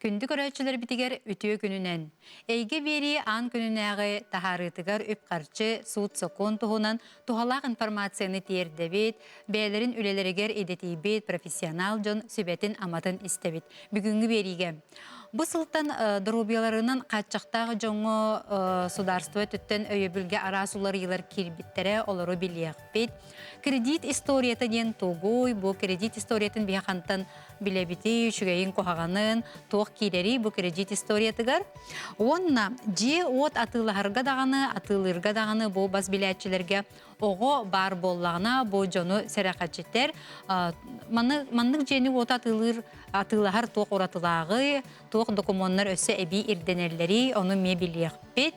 Күндү көрөчүлөр битигер үтүө күнүнен. Эйге бери ан күнүнәгы тахарытыгар үп карчы суут сокон туһунан тухалак информацияны тиердебит, бээлерин үлелеригер идетибит профессионал жон сүбетин аматын истебит. Бүгүнгү бериге. Бу сылтан дорубияларынан каччактагы жоңго сударство түттен өйөбүлге арасулар йылар кирбиттере олору билиякпит. Кредит историята ден тугуй, бу кредит историятын бияхантан билебити, шүгейин кохаганын, тоқ кирери бу кредит историятыгар. Онна, же от атыларга дағаны бу бас билетчилерге ого бар боллағына бу жону сәрәқатчеттер. Маннык жени от атылар тоқ оратылағы, тоқ документар өсі әбі ирденерлері, оны ме билиякпит.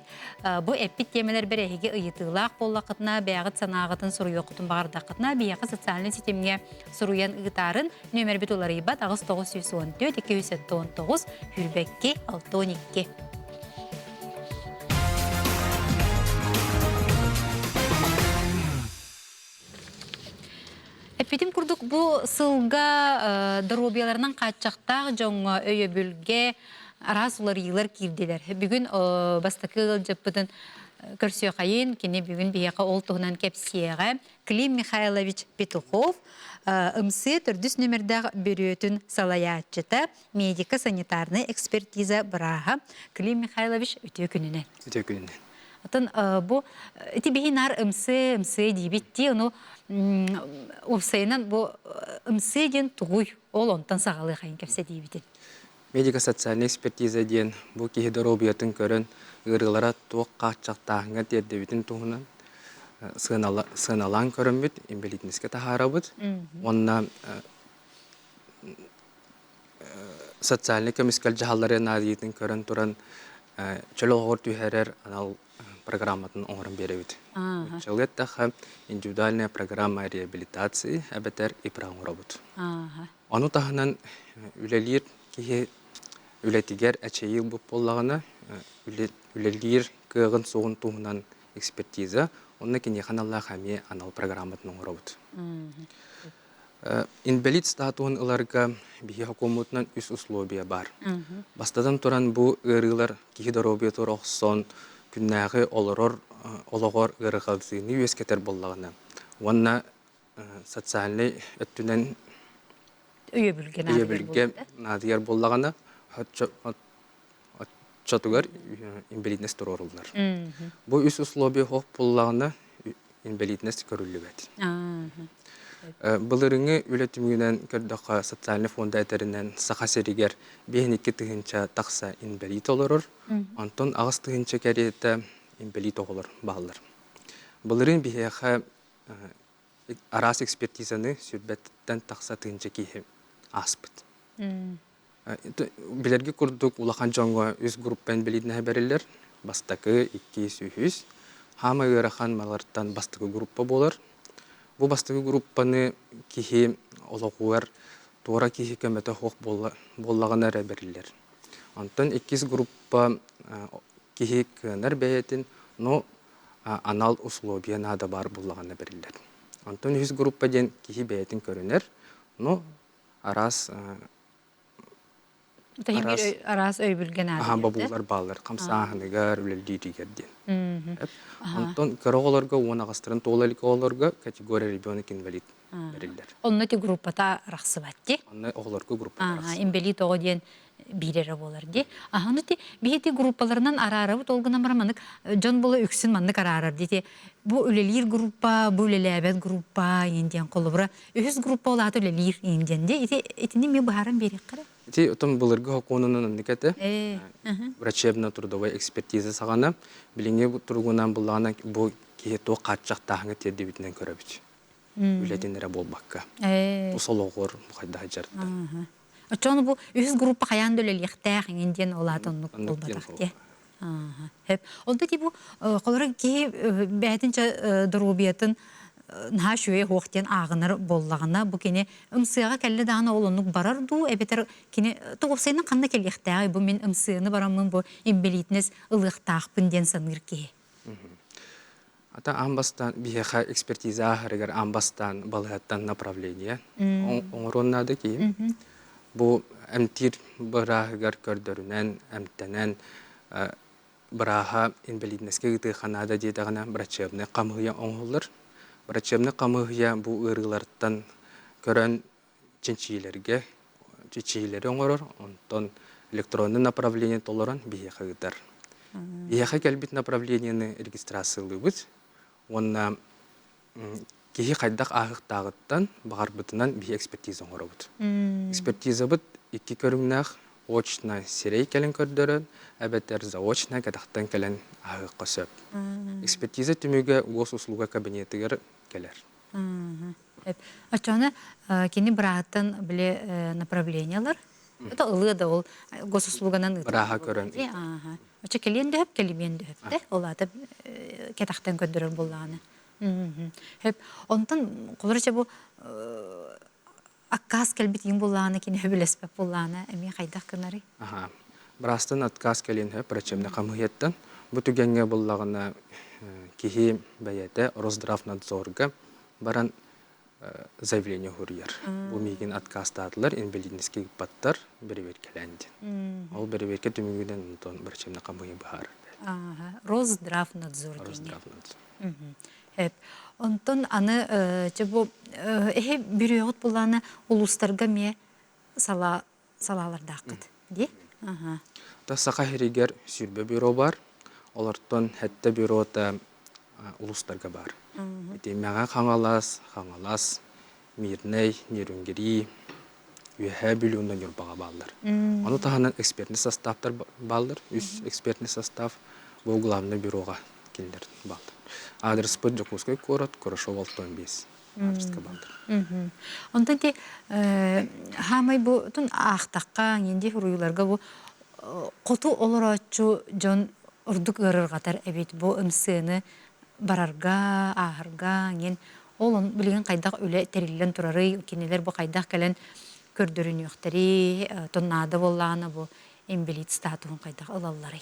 Бу эппит темелер береге ыйытылақ боллақытына, бәғыт санағытын сұруй оқытын бағардақытына, бияқы социальный системге сұруян ыйтарын нөмер бит олары ибат ағыз 914-219 хүрбекке 612. Эппетим курдук бу сылга дорубияларынан каччактак жоңго өйө бүлге арасулар йылар кирдилер. Бүгүн бастакы жаппытын көрсө кайын, кини бүгүн бияка ол тугунан кепсиеге Клим Михайлович Петухов ымсы төрдүс номердагы бөрөтүн салаячыта медико-санитарный экспертиза браха Клим Михайлович өтө күнүнө. Өтө күнүнө. Атын бу тибихинар ымсы дибитти, ону Усайнан бу ымсыден тугуй ол онтан сағалы қайын кепсе дейбітін. Медико-социальный экспертиза ден бу кихидоробиятын көрін ырылара туық қақчақтағыңа дердебітін туғынан сыналан көрін бүт, имбелитініске тахара бүт. Онна социальный көміскел жағалары надиетін көрін тұран чөлі оғыр түйерер анал программатын оңырын беребит. Человек индивидуальная программа реабилитации әбәтер ипрағын ұрабыт. Оны тағынан үлелер кеге үлетігер әчейіл бұп болағына үлелер кығын соғын туғынан экспертиза, оны кене қаналла қаме анал программатын оңырабыт. Инвалид статуын ыларға бейі хакумутынан үс условия бар. Бастадан тұран бұл ұрылар кеге дороби тұр оқсон күннәғі олығыр ұрығалдығыны өскетер болағына. Онна социальный өттінен өйебілге надияр болағына отчатугар инвалиднес тұр орылдар. Бұл үс условия хоқ болағына инвалиднес көрілі бәді. Бұлырыңы үлетімгінен көрдіға социальный фонда әтерінен сақа серігер бейінекі тұғынша тақса инвалид олырыр, антон ағыз тұғынша кәреті инвалид оғылыр бағылыр. Бұлырың бейіға арас экспертизаны сүрбеттен тақса тұғынша кейі аспыд. Білерге күрдік улақан жоңға үз группен білідіне әбәрілер, бастақы 200, хама үйерақан маларттан бастықы группа болыр. Бу бастығы группаны кихи олоғуар туара кихи көмөтө хоқ боллағына рәберлер. Антон 2 группа кихи көнер бәйетін, но анал условия нада бар боллағына берілер. Антон 100 группа ден кихи бәйетін көрінер, но арас өйбілген ады. Бабулар балар, қамсағынығар, үлелдейдігер ден. Антон көріғыларға, оңағастырын толалығы оларға категория ребенок инвалид берілдер. Онны те группата рақсы бәтті? Онны оғыларға группата рақсы. Инвалид оғы ден бирері болар де. Оны те бейті группаларынан арары бұт олғына мараманық жон болы үксін маннық арарар де. Бұл үлелер группа, бұл үлеләбәт группа енден қолы бұра. Үхіз группа олаты үлелер енден де. Етінде ме бұхаран берек қара? Эти отом былыргы хокунунун никете врачебно-трудовая экспертиза сагана билинге тургунан буллагана бу кето каччактагы тердибитинен көрөбүт. Үлетинере болбакка. Бу сологор кайда жарда. Очону бу үз группа каянда өлелектер инден олатын болбатак. Хеп. Олда ди бу колора ки бәтинче дорубиятын наha şöye hoqten ağınır bolлагына bu kene ымсыга келле дагына олонук барар ду эбетер кene тоғсайнын кандай келектәй бу мен ымсыны барамын бу имбелитнес ылыктакпын ден саныр ки. Ата амбастан биха экспертиза харгар амбастан балаттан направление. Оңроннады ки Бу әмтир бырахыгар көрдөрүнен, әмтенен быраха инвалиднеске гыты ханада дейдағана врачебный камыгыя оңғылыр. Врачебный камыгыя бу ырыларттан көрөн ченчилерге, чечилери оңорор, онтон электронный направление толоран бияха гытар. Бияха келбит направлениені регистрациялыбыт, онна кихи қайдақ ағықтағыттан бағарбытынан бия экспертиза оңоробыт. Экспертиза быт икки көріңнақ очна сирей келен көрдөрөн, әбеттер заочна кәдақтан келен ағыққа сөп. Экспертиза түміге госуслуга кабинетігер келер. Ачаны кені бірағыттан біле направлениялар? Это ылы да ол госуслуганан ытыр. Быраха көрөн. Оча келен дөп, келемен дөп. Олады кәдақтан көрдөрөр болланы. Онтан қолырыча бұл аккас кәлбет ең болланы, кені өбілеспеп болланы, әме қайдақ кынары? Бірастан отказ келен хөп, врачебный камыгеттен. Бұ түгенге боллағына кихи бәйеті Росздравнадзорга баран заявление хурьер. Бу мигин откастадылар, инвалиднеске баттар беребер келенди. Ол береберке түмүгүден онтон врачебный камыгы бахар. Росздравнадзор. Онтон аны чебу бирөөгөт буланы улустарга ме салалардакыт, ди? Та сака херигер сүрбө бюро бар. Олартон хәтта бюрота улустарга бар. Мага хаңалас, мирней, нерүнгери, үйәһә бүлүнөн юрбага балдар. Аны таханан экспертный составтар балдар, үс экспертный состав бу главный бюрога келдер балдар. Адрес Поджаковской город, Хорошов Алтон 5. Адресқа балдар. Онтан те хамай бу тун ахтакка ненде хуруйларга бу коту олорочу жон урдук ырыргатар эбит бу ымсыны барарга, ахырга, нен олон билген кайдак үле терилен турары, кинелер бу кайдак келен көрдөрүн юктари, тоннада болланы бу инвалид статуын кайдак алаллары.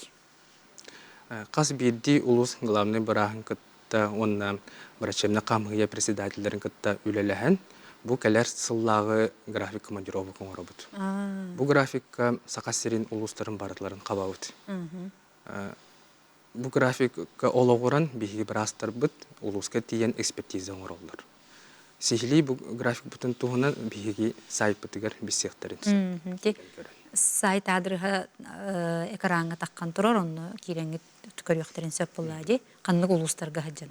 Кас бирди улус главный барахын кытта, онна врачебный камыгыя председательдерин кытта үлеләһен, бу келер сыллагы график командировка оңоробут. Бу графикка сакасерин улустарын барытларын кабабыт. Бу графикка ологоран биги брастар бит улуска тиен экспертиза оңоролдор. Сихли бу график бутун тугунан биги сайт битигер бисектерин. Сайт адрыга экранга таккан турар, онны киреңит көрөктерин сөп буллади, канлык улустарга хаджан.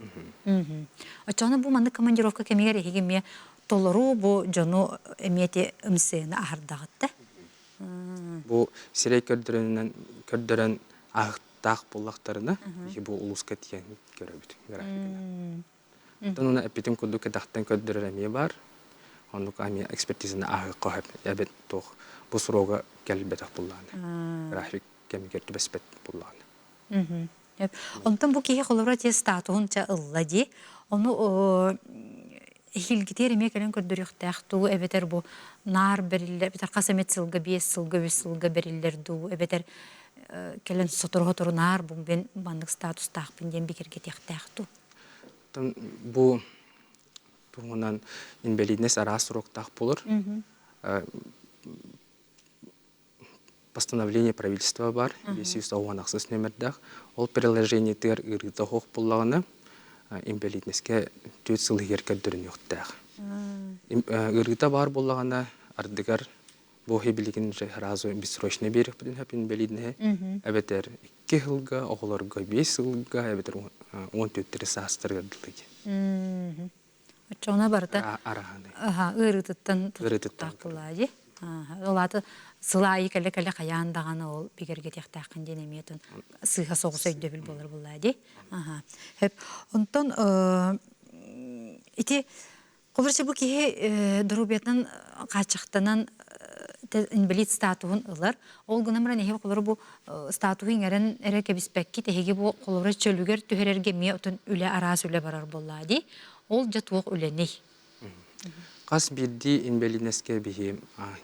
Ачаны бу маны командировка кемегер эгеме толору бу жону эмете ымсыны ахардагытта. Бу сирей көрдөрөн ақтақ боллақтарына бу улуска тиен көрөбүт графикына. Тонуна эпитин кудук дактан көддөрөр эме бар. Онук ами экспертизаны агы кохап, ябет тох бу сурога келбет булланы. График кемигер түбеспет булланы. Онтон бу кихе холора те статуын ча ыллади. Ону хилгитер эме келен көрдөрүктакту эбетер бу нар берилер, бетер касамет сылга 5 сылга 5 сылга берилер ду эбетер келен соторго турунар бу бен бандык статус такпын ден бекерге тектакту. Бу тугунан инвалиднес ара срок так болор. Постановление правительства бар, 296 номердах. Ол приложение тер ырыта хох буллагына инвалиднеске 4 сылгер көдөрүн юктак. Ырыта бар буллагына ардыгар бу хебилигин разы бессрочно берип биден хап инвалидне. Эбетер 2 жылга, оголорго 5 жылга, эбетер 14 састырга дылыгы. Чона барда. Араханы. Ырытыттан так буллади. Олаты сылайы келе каяндаганы ол бигерге тектакын денеметин сыйга согус өйдөбүл болор буллади. Хеп онтон ити колорча бу ки дурубетин качактанан инвалид статуын ылар. Ол гынамра нехе колор бу статуын эрен эреке биспекки теги бу колор чөлүгөр түһөрерге ме отун үле арас үле барар буллади. Ол жатук үленей. Кас бирди инвалиднеске бихи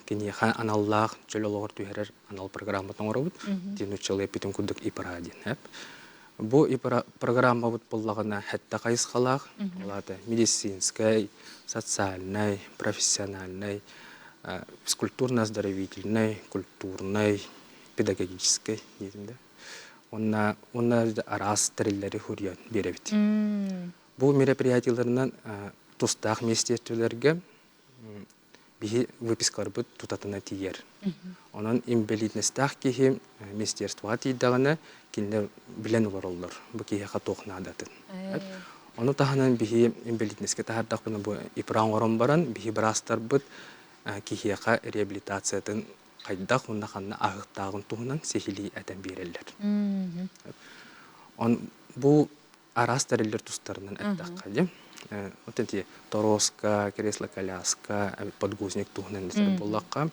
кенеха аналлах чөлөлөр түһөрер анал программа тоңоробут. Динучылы битин кудук ипарадин хеп. Бу программа бут буллагына хәтта кайыс халак, олата медицинская, социальная, профессиональная физкультурно-оздоровительной, культурной, педагогической дедимде. Онна арас тәрелләре хурьян беребит. Бу мероприятияларынан тустах министрлерге бихи выпискалар бут тутатына тиер. Онан инвалидностях кихи министерства тиддагына кинлер билен олар. Бу кихи хатохна датын. Оны таханан бихи инвалидностьке тахардакпына бу ипран орон баран бихи брастар бут кихияка реабилитациятын кайдак онна ханна агыктагын туһунан сехили этен берелер. Он бу арас тәреллер тустарынан әттәккәде. Отенти Тороска, кресло-коляска, подгузник туһунан дисер буллакка.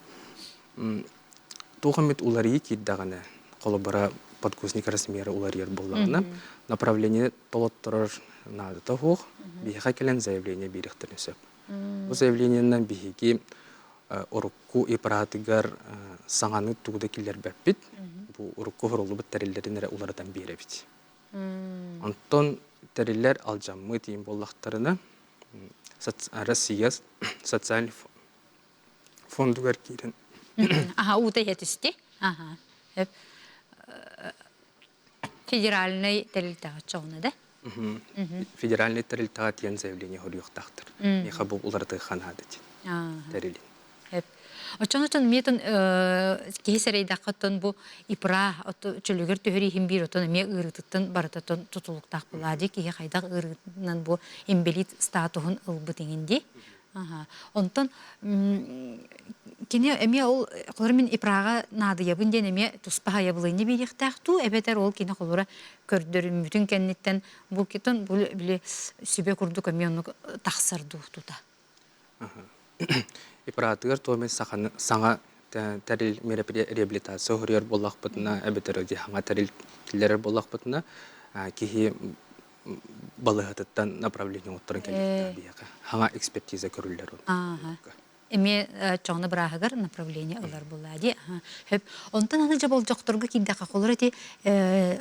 Туһамит улари киддагына колобара подгузник размеры уларьер буллагына направление полоттырыр надо того, биха келен заявление бирихтернсеп. Бу заявлениеннән бихиги урукку ипратыгар саңаны тугда киллер бәппит. Бу урукку хорулу бит тәрелләрен улардан беребит. Антон тәрелләр алҗаммы тиен боллактарына Россия социаль фондугар кирен. Ага, ута етисти. Ага. Федеральный тәрелтага чоғны да? Федеральный тәрелтага тиен заявление хорюқтақтыр. Меха бұл уларды ханадыд. Тәрелин. Очон метон кейсерейдаққаттан бу ипра чөлігер төхірейхін бір отон ме ұрытыттан барытатын тұтылықтақ бұлади кейі қайдақ ұрытынан бу имбелит статуғын ұлбытыңынде. Онтан кене әме ол қолырмен ипраға нады ябын ден әме тұспаға ябылыны беректақту, әбетер ол кене қолыра көрдірін мүтін кәннеттен бұл кетен бұл біле сөбе күрдік әме оны тақсырды тұта. Ипратыгар томен саңа тәрил реабилитация хорьер боллақ бұтына, әбетер өде хаңа тәрил киллерер боллақ бұтына, кейі балығытыттан направление оттырын кәліктен бияға. Хаңа экспертиза көрілер оны. Эме чоңны бырағығыр направление олар болады. Онтан аны жабол жоқтырғы кейдіға қолыр әте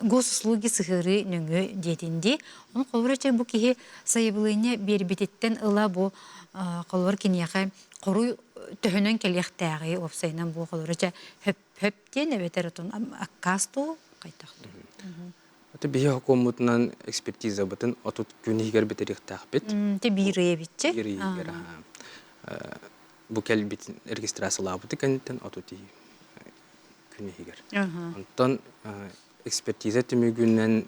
госуслуги сығыры нөңі детінде. Оны қолыр әте бұл кейі сайыбылыне бербететтен ұла бұл қолыр кенеға қору төхінен келектәғі опсайынан бұл қолыр әте хөптен әбетер ұтын аққасту қайтақты. Аты бейі хокомутынан экспертиза бұтын отут күнігер бетеректәқ бет. Те бейрия бетче? Бейрия. Бу кәлбит регистрациялаа бути кәнтен отути күнігер. Онтан экспертиза түмігінен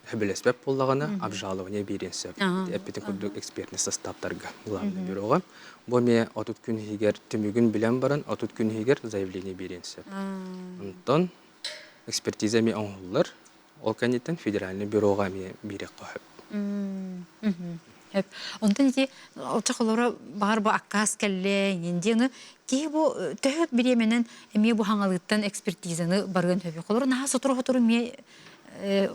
хөбелеспеп боллағана абжалығыне беренсеп. Әппетін күрдік экспертный составтарға главный бюроға. Бу ме отут күнігер түмігін білен баран отут күнігер заявление беренсеп. Онтан экспертиза ме оңғылар. Ол кәнеттен федеральный бюроға ме берек қойып. Онтан ете, олчақ олары бағар бұл аққас кәлі, ендені, кей бұл төхіп біременен әме бұл хаңалықтан экспертизаны барған төбе. Қолары наға сотыры-ғотыры ме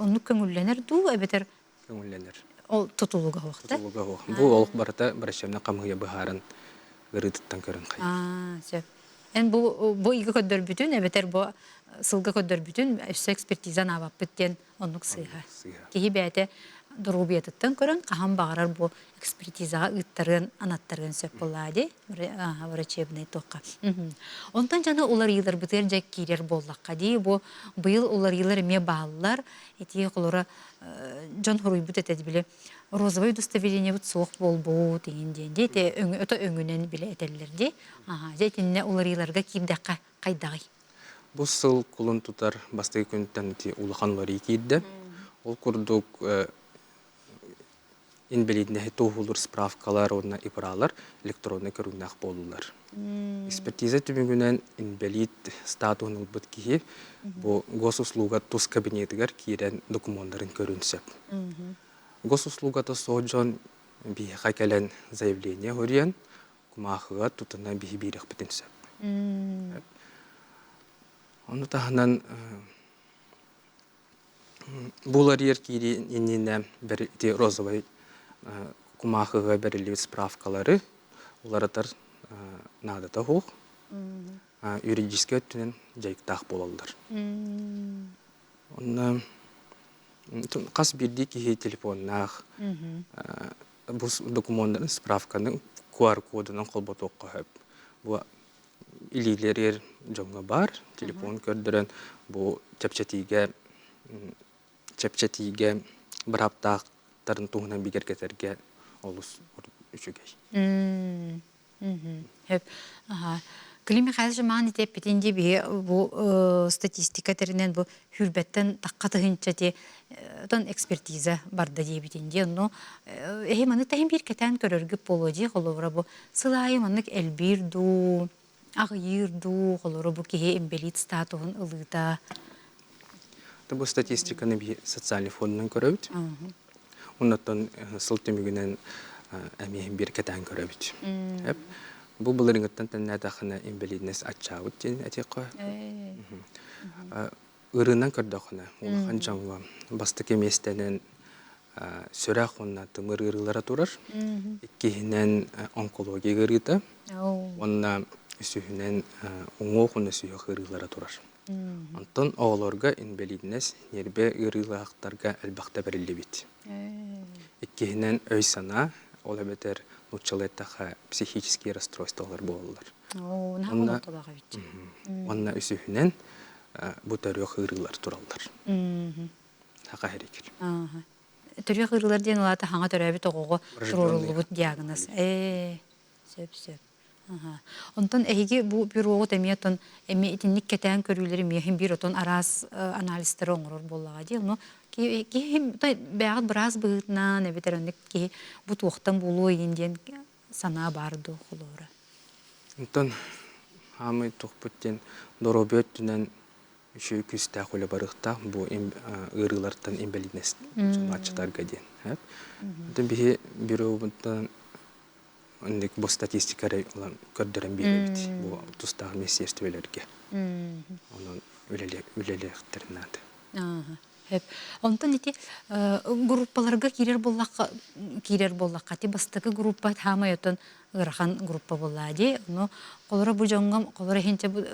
оны көңілленер ду, әбетер? Көңілленер. Ол тұтылуға оқты? Тұтылуға оқ. Бұл олық барыта барашамна қамғыя бұхарын ғырытыттан көрін қай. Ән бұл игі көддір бүтін, әбетер бұл сылғы көддір бүтін, өсі экспертизан абап бүттен онық сыйға. Кейі бәйті дұрубиятыттан көрін, қаған бағарар бұл экспертизаға ұйттарған, анаттарған сөп болады, врачебный тоққа. Онтан жаны олар елер бұтыр жәк кейлер боллаққа дей, бұл олар елер ме бағылар, әтей қолары жан құруй бұт әтеді біле, розовой удостоверение бұт соқ бол бұл дегенденде, өті өңінен біле әтелілерде, жәйтініне олар елерге кейімдәққа қайдағай. Бұл сыл құлын тұтар бастығы күнттен ұлыған лари кейді. Ол күрдік инвалиднәһе тоғылыр справкалар, одна ипралар, электронны көріннәқ болулар. Экспертиза түмігінен инвалид статуын ұлбыт кейі, бұл госуслуга тұс кабинетігер кейден документтарын көрінсеп. Госуслугата соғжон бейіға кәлін заявление көрген, күмақыға тұтына бейі бейрек бітінсеп. Оны тағынан бұлар ер кейді еніне бір розовай кумахыға берілі справкалары, олар атар надата хоқ, юридически өттінен жайықтақ болалдар. Оны қас бірді кейі телефоннақ, бұл документтарын справканың QR-кодының қолбат оққа хөп. Бұл илилер жоңга бар, телефон көрдөрөн бу чепчетиге бір аптақтарын туғынан бигер кетерге олус үшігей. Hep, aha. Klima xalşı mani tepetinde bir bu statistika terinen bu hürbetten takkatı hınça te ton ekspertize barda diye bitinde onu manı tahin bir keten görürgüp boloji kolora bu sılayı manık elbir du ağyır du kolora bu ki embelit statuhun ılıda. Bu statistikаны bir sosyal fondan görübüt. Ondan sıltımıgının әмейін бір кәтән көрөбіт. Бұл бұларыңыттан тәнне дақына имбелиднес атчауыт ден әтеқі. Үрінен көрдіқына, олған жаңға бастық еместенен сөрақ онна тымыр ұрылара тұрар. Иккейінен онкология ұрыты, онна үсігінен оңы оқыны сүйек ұрылара тұрар. Антон оғыларға имбелиднес нербе ұрылақтарға әлбақта бәрілі бит. Иккейінен өй сана, ол әбетер нұтчалеттаға психические расстройстволар болалар. Онна үсігінен бұтарық ұрылар тұралар. Таға әрекер. Төрек ұрылар ден олаты хаңа төрәбі тоғығы тұрорылы бұд диагноз. Сөп. Онтон әйге бұл бір оғы тәмейеттон әме етінік кәтән көрілері мейхін бір отон арас аналистері оңырыр болаға дейл. Бәғыт біраз бұғытынан әбетер өндік ке бұт оқтан болу енден сана барды қолуыры. Онтон хамы тоқпыттен доробөттінен үші күсті қолы барықта бұл ұрылардан имбелиднес атчатарға ден. Онтон бір оғыттан bu statistikari olan körderen birebit bu tustağ mesiyestvelерге. Onun ülelekterinden. Hep. Ondan iti gruppalarga kirer bollakka ti bastıkı gruppa hamayotun ırağan gruppa bolladı. Onu kolara bu jongam kolara hince bu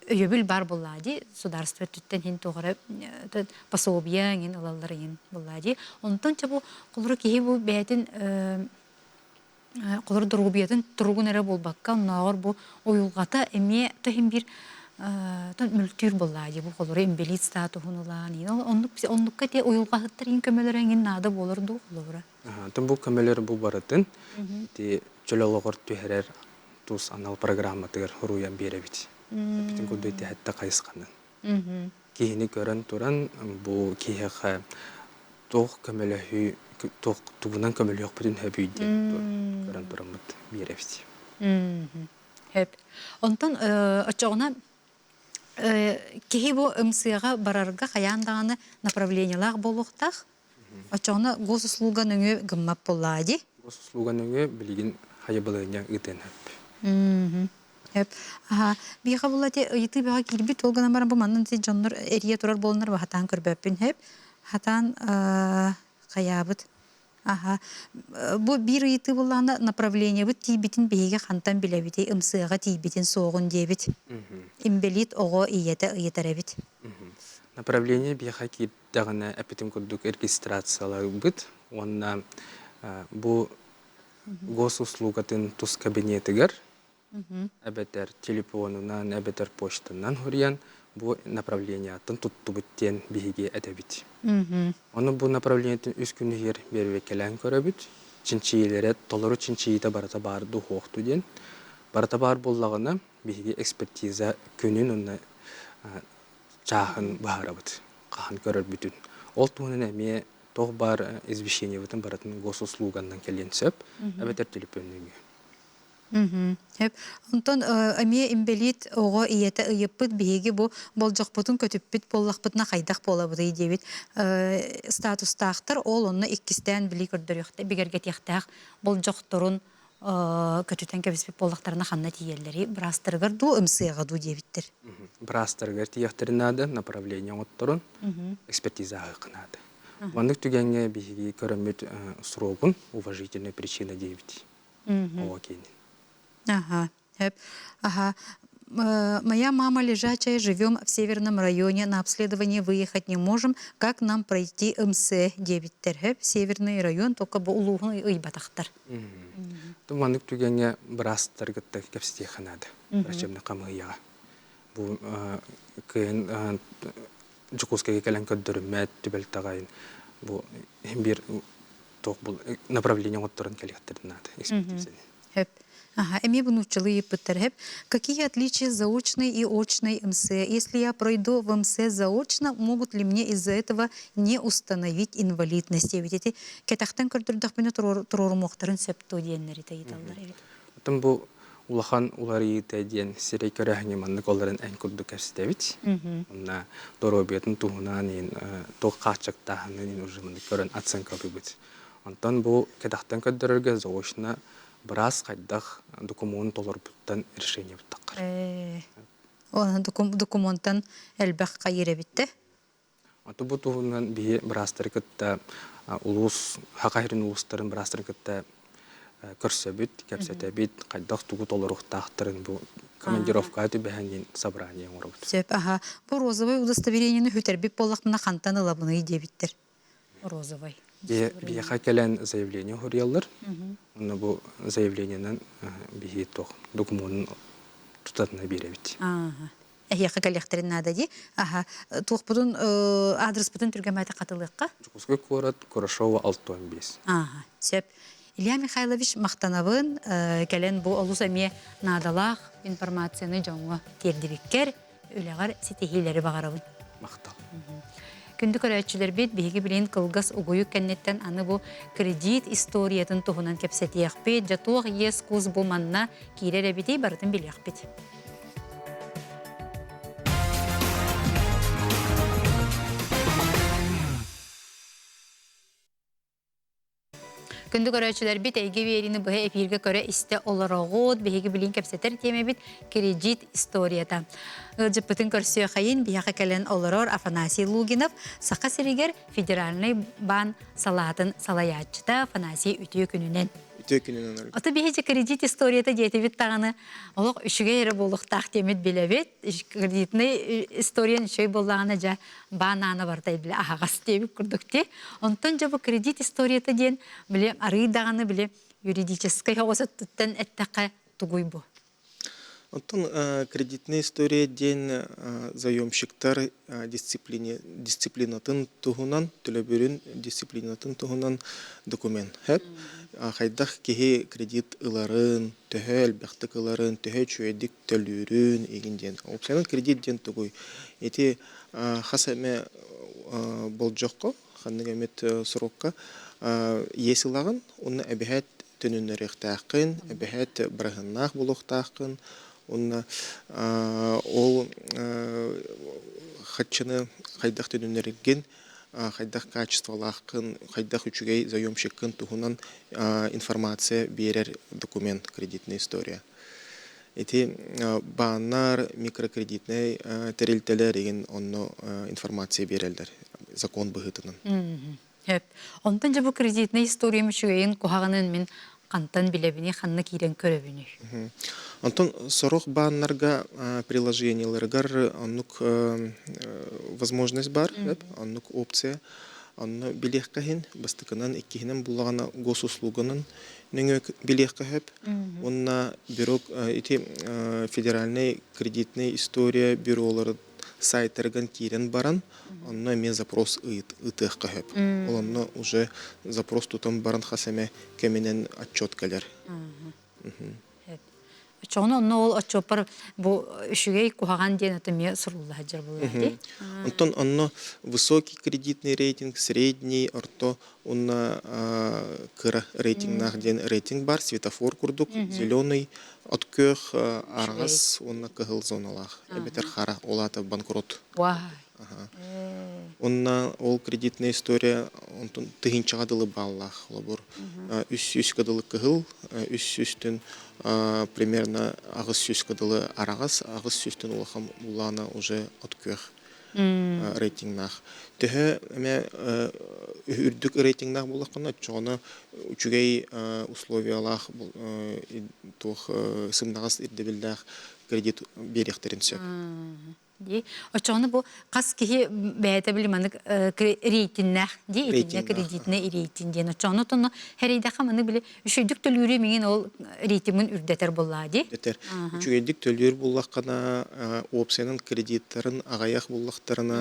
öyebil bar bolladı. Sudarstva tütten hin toğara pasobiya ngin alalları ngin bolladı. Ondan çabu kolara kihi bu beyatin Qolar durubiyatın turugun ere bolbakka, nağır bu oyulgata eme tahim bir mültür bolladı bu qolara embelit statuhun olan. Onlukka te oyulgatır in kömeler engin nada bolurdu qolara. Bu kömeler bu baratın çölaloğur tüherer tuz anal programmatıgar huruyan berebit. Bütün kudu eti hatta kayıskanın. Kihini gören turan bu kiheqa toğ kömelehü tuğunan kömeli yok bütün hepiydi. Gören duramıd bir evsi. Hep. Ondan açığına kehi bu ımsıyağa bararga kayandağını направлениялар boluqtaq. Açığına gos uslugan öngü gımmap bolladı. Gos uslugan öngü bilgin hayabılığına ıten hep. Hep. Bir kabulati yıtı bağa girbit olgan amaran bu mandan siz canlar eriye turar bolunlar ve hatan körbepin hep. Hatan kayabıt. Bu bir yıtı bulanda направление bu tibitin behiga xantan bilebiti ımsığa tibitin soğun diyebit. İmbelit oğu iyeterebit. Направление behiga kiddağına epitim kurduk registratsiyalar bit. Ona bu gos uslugatın tuz kabinetigar. Ebeter telefonundan, ebeter poştandan huriyan bu направлениятын tuttu bitten behiga edebit. Onu bu направлениятын üç günü yer bervekelen köröbüt. Çinçiyelere toluru çinçiyete barata bardı hoğtu den. Barata bar bollağına behiga ekspertiza könün ona çağın baharabıt. Qahan körör bütün. Ol tuğunun eme toğ bar izbişeniye bütün baratın gos uslugandan kelen söp. Ebeter telefonunu. Hep. Ondan amiye imbelit oğa iyete ıyıpıt bihigi bu bolcaqputun kötüppüt bollaqpıtına qaydaq bolabıdı diyebit. Statustaqtır ol onu ikkisten bili gördürüqte bigerget yaqtaq bolcaqturun kötüten kebispit bollaqtarına xanna tiyelleri brastırgar du ımsıyağa du diyebittir. Brastırgar tiyaqtırınadı направление otturun ekspertiza haqınadı. Vandık tügenge bihigi körömüt srogun уважительная причина diyebit. Oğa kenin. Hep. моя мама лежачая, живем в северном районе, на обследование выехать не можем. Как нам пройти МС-9 терхеп, северный район, только бы улуғын ыйбатақтар. Туманнык түгенге біраз таргытта кәпсетей қанады. Врачебный қамығыяға. Бұл күйін жүкускеге кәлін көддірімет түбел тағайын. Бұл бір направление оттырын кәліғаттырдың ады. Экспертизаны. Хэп. Ага, эми внучилы пытер. Какие отличия заочной и очной МС? Если я пройду в МС заочно, могут ли мне из-за этого не установить инвалидность? Ведь эти кетахтен көрдірдік бені тұрормоқтарын сөпту дейінлері тайдалдар. Отын бұл улахан улары тәден сирей көрәхіне маннык оларын ән күрді кәрсетәвит. Онна доробетін туғынан тоқ қачықтағынан уже маннык көрін оценка бұбыт. Онтан бұл кетахтен көрдірерге заочно біраз қайдақ документ толар бұттан решение бұттаққар. Документтан әлбәқ қайыры бітті? Аты бұл туғынан біраз тәркітті ұлыс, хақайрын ұлыстарын біраз тәркітті көрсе бүт, кәпсеті бүт, қайдақ тұғы толар ұқтақтырын бұл командировка әті бәхәнген собрание оңыр бұт. Сөп, аға, бұл розовай удостоверениені хүтербек болақмына қантан ылабыны ide біттір. Розовай. Бияқа кәлән заявление хұриялар. Оны бұл заявлениенен бейі тоқ документын тұтатына бере бит. Яқы кәліқтерін надады. Тоқ бұдың адрес бұдың түргемәті қатылыққа? Жукускай город, Курашова, 615. Сөп. Илья Михайлович мақтанабын кәлән бұл олыс әме надалақ информацияны жоңғы тердіріккер, өліғар сетехейлері бағарабын. Мақтал. Күнді көрәтшілер бет бейгі білен қылғас ұғойы кәннеттен аны бұл кредит историятын тұғынан кәпсетияқ бет, жатуақ ес көз бұл манна кейлер әбетей барытын білеяқ бет. Күнді көрәтшілер бет әйге веріні бұға әпирге көрі істі оларағуд, бейгі білен кәпсетер теме бет кредит историята. Жыппытын көрсіе қайын бияқы кәлін оларор Афанасий Лугинов сақа сірігер федеральный бан салатын салаятчыта Афанасий үтіе күнінен. Оты бейге кредит историята деті бет тағаны олық үшіге ері болуқтақ темет біле бет. Кредитный историян үші болағына жа бананы бардай біле ағас тебі күрдікте. Онтын жа бұл кредит историята ден біле арыдағаны біле юридической хоғысы тұттан әттіқі тұғой бұл. Онтон кредитная история ден заемщиктар дисциплинатын туғынан, төлөбірін дисциплинатын туғынан документ. Хайдақ кеге кредит ыларын, төһө әлбәқтік ыларын, төһө чуэдік төлүрін егінден. Опсайнын кредит ден туғой. Эти хасаме бол жоққа, ханның әмет сұраққа, есілағын, оны әбіхәт төнініріқтақын, әбіхәт бірғыннақ болуқтақын, онна ол хатчыны хайдақ төнінерген, хайдақ качестволақын, хайдақ үчігей заемщиккін туғынан информация берер документ, кредитная история. Эти банар, микрокредитный тәрелтелер еген онны информация берелдер, закон бұғытының. Онтан жа бұл кредитный история мүшігейін қоғағанын мен қантан білебіне, қанны кейден көребіне. Антон, сорох баннарга приложенияларгар аннук возможность бар, аннук опция, анну билех кахин, бастыкынан иккихинен буллагана госуслуганын нөңө билех кахеп, онна бюро федеральный кредитный история бюролары сайттарган кирен баран, онна мен запрос ытых кахеп. Онна уже запрос тутан баран хасеме кеменен отчет калер. Çoğunu onu ol açopar bu üşügey kuhagan diyen atımya soruldu hacer bulundu. Антон, онно высокий кредитный рейтинг, средний, орто, онна кыра рейтингнах ден рейтинг бар, светофор курдук, зеленый, откёх, аргас, онна кыгыл зоналах. Эбетер хара, олата банкрот. Онна ол кредитная история, онтон тыгынчага дылы баллах, лабор. Үс кадылы кыгыл, үстүн примерно агыс сүз кадылы арагас, агыс сүстүн улахам улана уже откёх. рейтингнах. Төһө эме үрдүк рейтингнах булаккана чоны үчүгей условиялах тух сымнагас ирдебилдах кредит берехтерин сөп. Ди, очоны бу кас кихи бәйті біліманық рейтиннах, ди, етінне кредитіне рейтин дейін. Очоны тоны хәрейді қаманы білі үшүйдік төлгірі менен ол рейтингін үрдетер болла, ди? Детер. Үчүгейдик төлгөр буллаккана опциянын кредиттарын агаяк буллактарына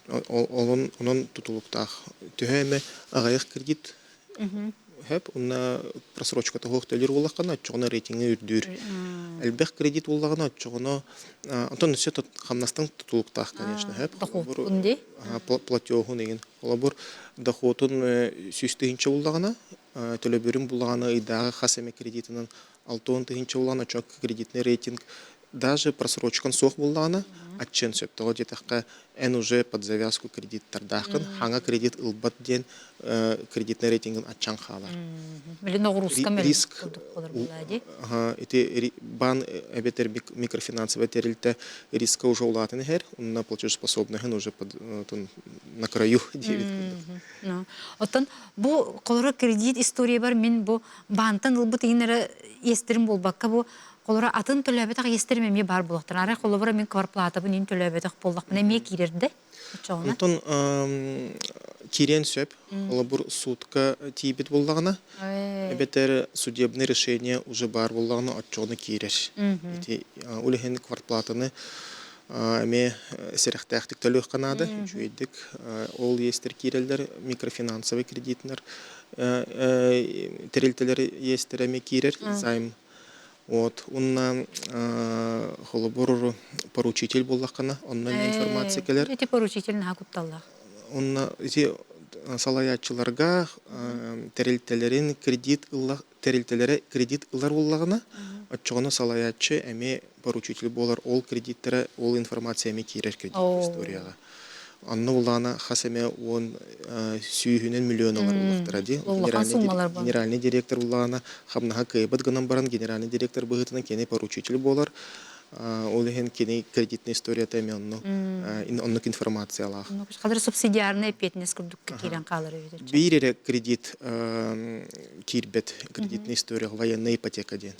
онун тутулуктах. Төһөме агаяк кредит хэп уна просрочка тохок төлөр буллаккана чогона рейтинги үрдүр. Элбек кредит буллагана чогона антон сөт хамнастан тутулуктах, конечно, хэп. Платёгун деген. Олабур доходун сүстүгүнчө буллагана төлөбөрүн буллагана ыйдагы хасеме кредитинин 6-тыгынчы буллагана чок кредитный рейтинг даже просрочкан сох буллагана атчен сөп. Того детакка эн уже под завязку кредиттардахын ханга кредит ылбат ден кредитный рейтингин атчан халар. Риск эти бан эбетер микрофинансовый терилте риска уже улатын хер, на платежеспособныхын уже на краю 9 күндүк. Оттан бу колора кредит история бар, мен бу бантан ылбыт ийнere естерим болбакка бу колора атын төлөбөтак естерим эме бар булактыр. Ара колора мен кварплата бу нин төлөбөтак болдак. Мен эме кирерде. Антон кирен сөп, олабур сутка тибит буллагына. Эбетер судебное решение уже бар буллагына отчоны кирер. Эти улехен квартплатаны эме серехтәхтик төлөк канады, жүйдик ол естер кирелдер микрофинансовый кредитлер терилтелер естер эме кирер займ. Вот, он холобур поручитель буллакана, он информация келер. Эти поручитель на кутталлах. Он эти салаятчыларга терилтелерин кредит терилтелере кредит ылар буллагана, отчоны салаятчы эме поручитель болар ол кредиттере ол информация эме кирер кредит историяга. Анны улана хасеме он сүйүнен миллионлар улактыради. Генеральный директор улана хамнаха кайбат ганам баран генеральный директор быгытынан кене поручитель болар. Олеген кене кредитная история теме оннук информация алах. Кадыр субсидиарный петнес курдук кирен калары өйдө. Бирере кредит кирбет кредитная история военная ипотека ден.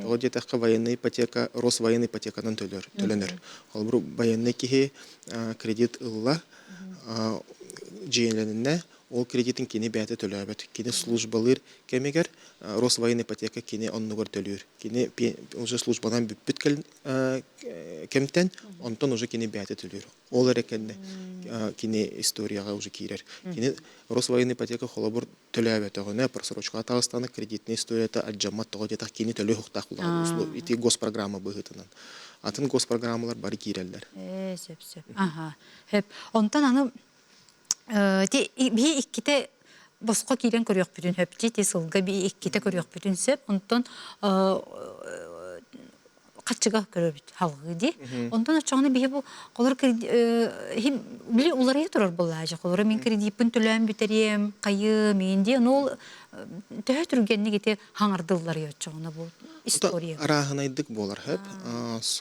Того детакка военная ипотека, Росвоенная ипотеканын төлөнөр. Ал бу военный кихи кредит ылла жиенленне ол кредитин кене бәте төлөбөт. Кене службалыр кемегер Росвоенная ипотека кене оннугар төлөр. Кене уже службадан бүт кемтен онтон уже кене бәте төлөр. Ол эрекенне кене историяга уже кирер. Кене Росвоенная ипотека холобур төлөбөт. Огоне просрочка Татарстаны кредитный историята аджамат того детак кене төлө хуктак булар. Ити госпрограмма быгытынан. Атын госпрограммалар бары кирелдер. Сөп. Ага. Хеп. Онтан аны би икките боско кирен көрөк бүтүн хөпчи тесылга би икките көрөк бүтүн сөп онтон качыга көрөбүт халгы ди онтон ачаны би бу колор били улары турар буллажы колор мен кредитпин төлөм бүтерем кайы менде ол тө түргенне кете хаңардылар ячаны бу история арахынайдык болар хөп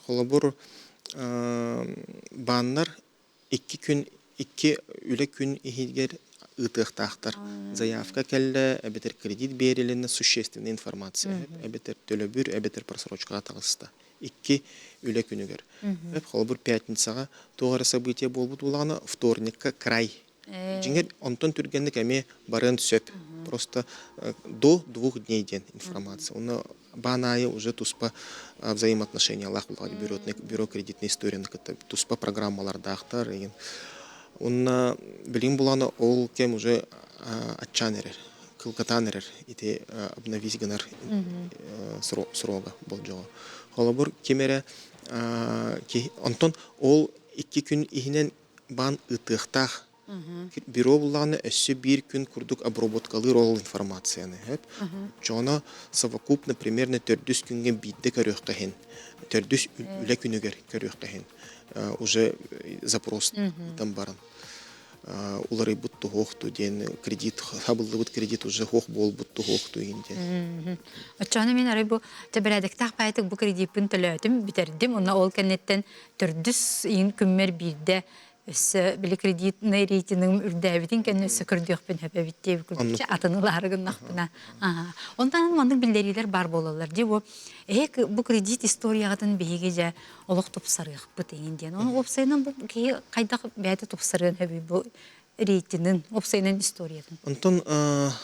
холобур баннар 2 күн 2 үле күн ихигер ытыктактар. Заявка келде, эбетер кредит берилене существенная информация. Эбетер төлөбүр, эбетер просрочкага тагыста. 2 үле күнүгер. Холбур пятницага тогора событие болбут булганы вторникка край. Жиңер онтон түргенник эме барын сөп. Просто до 2 дней ден информация. Оны банайы уже туспа взаимоотношения алах булганы бюро кредитной историяны туспа программалардактар деген. Он билим буланы ол кем уже атчанерер, кылкатанерер, ите обновить генер срога болжого. Холобур кемере онтон ол 2 күн ихинен бан ытыктах бюро буланы өссө 1 күн курдук обработкалыр ол информацияны. Жона совокупно примерно 400 күнге бидде көрөккахин. 400 үле күнүгер көрөккахин. Уже запрос там баран. улары бутту хохту ден кредит хабылды бут кредит уже хох бол бутту хохту инде. Очаны мен арай бу тебеледектак пайтык бу кредитпин төлөтүм битердим. Уна ол кеннеттен төрдүс ин күммер бирде өссө били кредитный рейтингим үрдәбитин кенне сөкөрдүкпен хөпөбитте күрче атыныларыгыннакпына. Ондан мандык билдерилер бар болалар. Ди бу бу кредит историягатын беге же олук топсарык бу дегенден. Оны опсайнан бу кайда бәйте топсарын хөбү бу рейтингин опсайнан историятын. Антон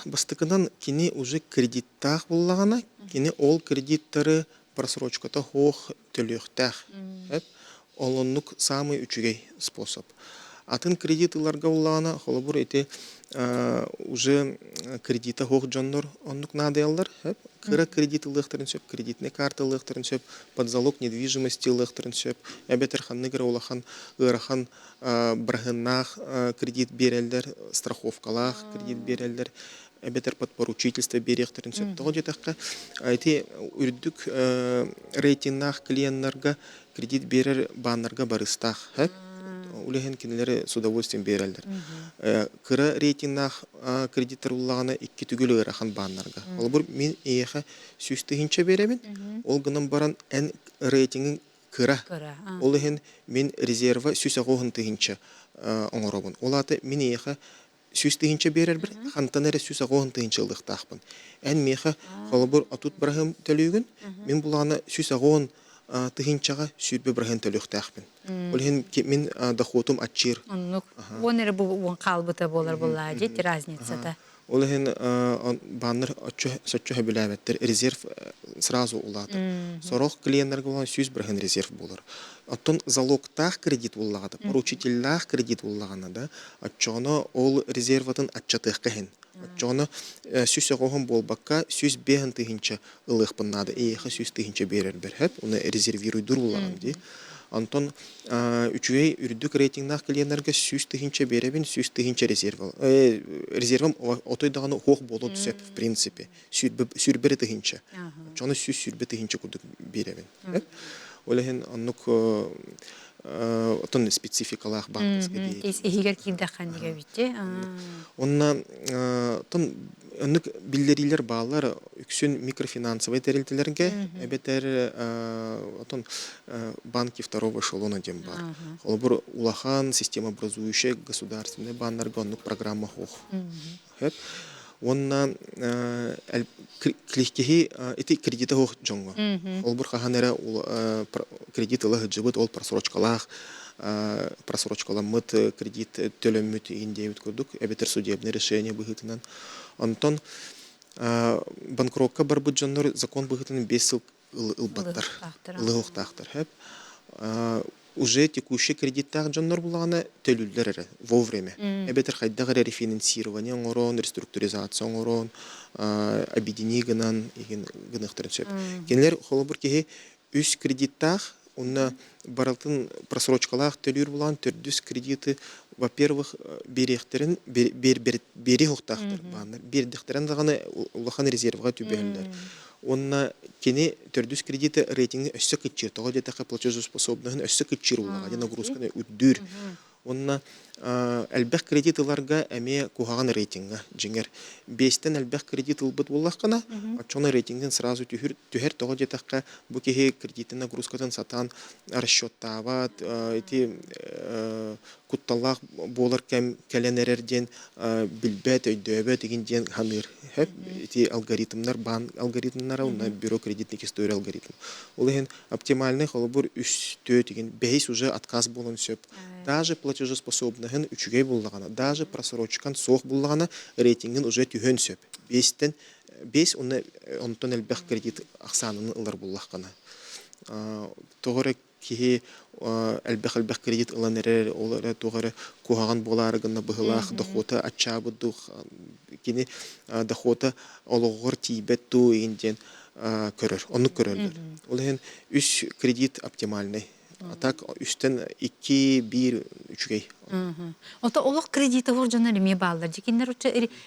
бастыкынан кини уже кредиттах буллагана, кини ол кредиттары просрочката хох төлөктах. Олоннук самый үчүгей способ. Атын кредитларга буллагана холобур эти уже кредита хох жоннор оннук надыялар. Кыра кредитлыктарын сөп, кредитный карталыктарын сөп, под залог недвижимости лыктарын сөп, эбетер ханныгыра улахан ырахан брахыннах кредит берелдер, страховкалах кредит берелдер, эбетер под поручительство беректерин сөп. Тогы жетакка айти үрдүк рейтингнах клиентларга кредит берер баннарга барыстах. Улеген кинелери с удовольствием берелдер. Кыра рейтингнах кредиттер уллагана 2 түгүлө ырахан баннарга. Ол бур мен эйха сүстүгүнчө беремин. Ол гынан баран эн рейтингин кыра. Улеген мен резерва сүсөгөн тыгынча оңоробун. Олаты мен эйха сүстүгүнчө берер бир хантанере сүсөгөн тыгынча ылыктакпын. Эн меха холобур атут брахым төлөгүн. Мен буланы сүсөгөн тыгынчага сүрбе брахын төлөктакпын. Олеген мен доходум атчыр. Онер бу калбыта болар булла жет разницада. Олеген баннер соччо хөбүләбеттер резерв сразу улады. Сорох клиентлерге булган сүз брахын резерв болар. Оттон залогтах кредит буллагада, поручительлах кредит буллаганда да, атчоно ол резерватын атчатыккын. Атчоно сүз огон болбакка сүз бехин тыгынча ылыкпыннады. Эйха сүз тыгынча берер берхеп, уны резервируй дуруллаган ди. Антон үчүгей үрдүк рейтингнах клиентлерге сүз тыгынча беребин, сүз тыгынча резервым отойдаганы хох болот сөп в принципе. Сүрбер тыгынча. Атчоно сүз сүрбе тыгынча кудук беребин. Олеген аннук отон спецификалах банковский дейт. Тез эгер кийдакан диге битте. Онна тон аннук билдерилер баалар үксүн микрофинансовый терилтелерге эбетер отон банки второго эшелона дем бар. Холбур улахан системообразующая государственный баннарга аннук программа хох. Онна кликкеhi эти кредиты хох жонго. Ол бур хаханера кредит ылы жыбыт ол просрочкалах просрочкаламыт кредит төлөмүт индебит көрдүк. Эбетер судебное решение быгытынан. Антон банкротка бар бут жоннор закон быгытынан 5 жыл ылбаттар. Ылыктактар. Уже текущий кредиттах жоннор булганы төлүллер вовремя. Эбетер хайдагы рефинансирование оңорон, реструктуризация оңорон, объединигынан иген гыныктырын сөп. Кенлер холобур кеги үс кредиттах онна баралтын просрочкалах төлүр булган төрдүс кредиты, во-первых, беректерин бери хоктактыр. Бердиктерин даганы улахан резервга түбөлдөр. Онна кене төрдүс кредиты рейтинги өссө кытчыр, тога жетака платежеспособныгын өссө кытчыр улага, нагрузканы үддүр. Онна әлбәк кредитларга әме кухаган рейтинга жеңер. 5тен әлбәк кредит ылбыт буллаккана, ачона рейтингден сразу түһер тога жетакка бу кеге кредитин нагрузкатын сатан расчёттабат, эти кутталлах болар келенерерден билбет өйдөбөт дегенден ханыр. Эти алгоритмнар банк алгоритмнары, уна бюро кредитник история алгоритм. Ол ген оптимальный холобур үстө деген бейс уже отказ болон сөп. Даже платежеспособныгын үчүгей буллагана, даже просрочкан сох буллагана рейтингин уже түһөн сөп. 5тен 5 онтон элбек кредит аксанын ылар буллаккана. Тогора ки элбек кредит ыланерер олар тогора кухаган боларыгына быгылах дохота ачабыдух кини дохота ологор тибетту инден көрөр, оны көрөлөр. Ол ген үс кредит оптимальный. А так үстен 2, 1, 3гей. Ота олық кредиті ғор жана реме балдар. Жекендер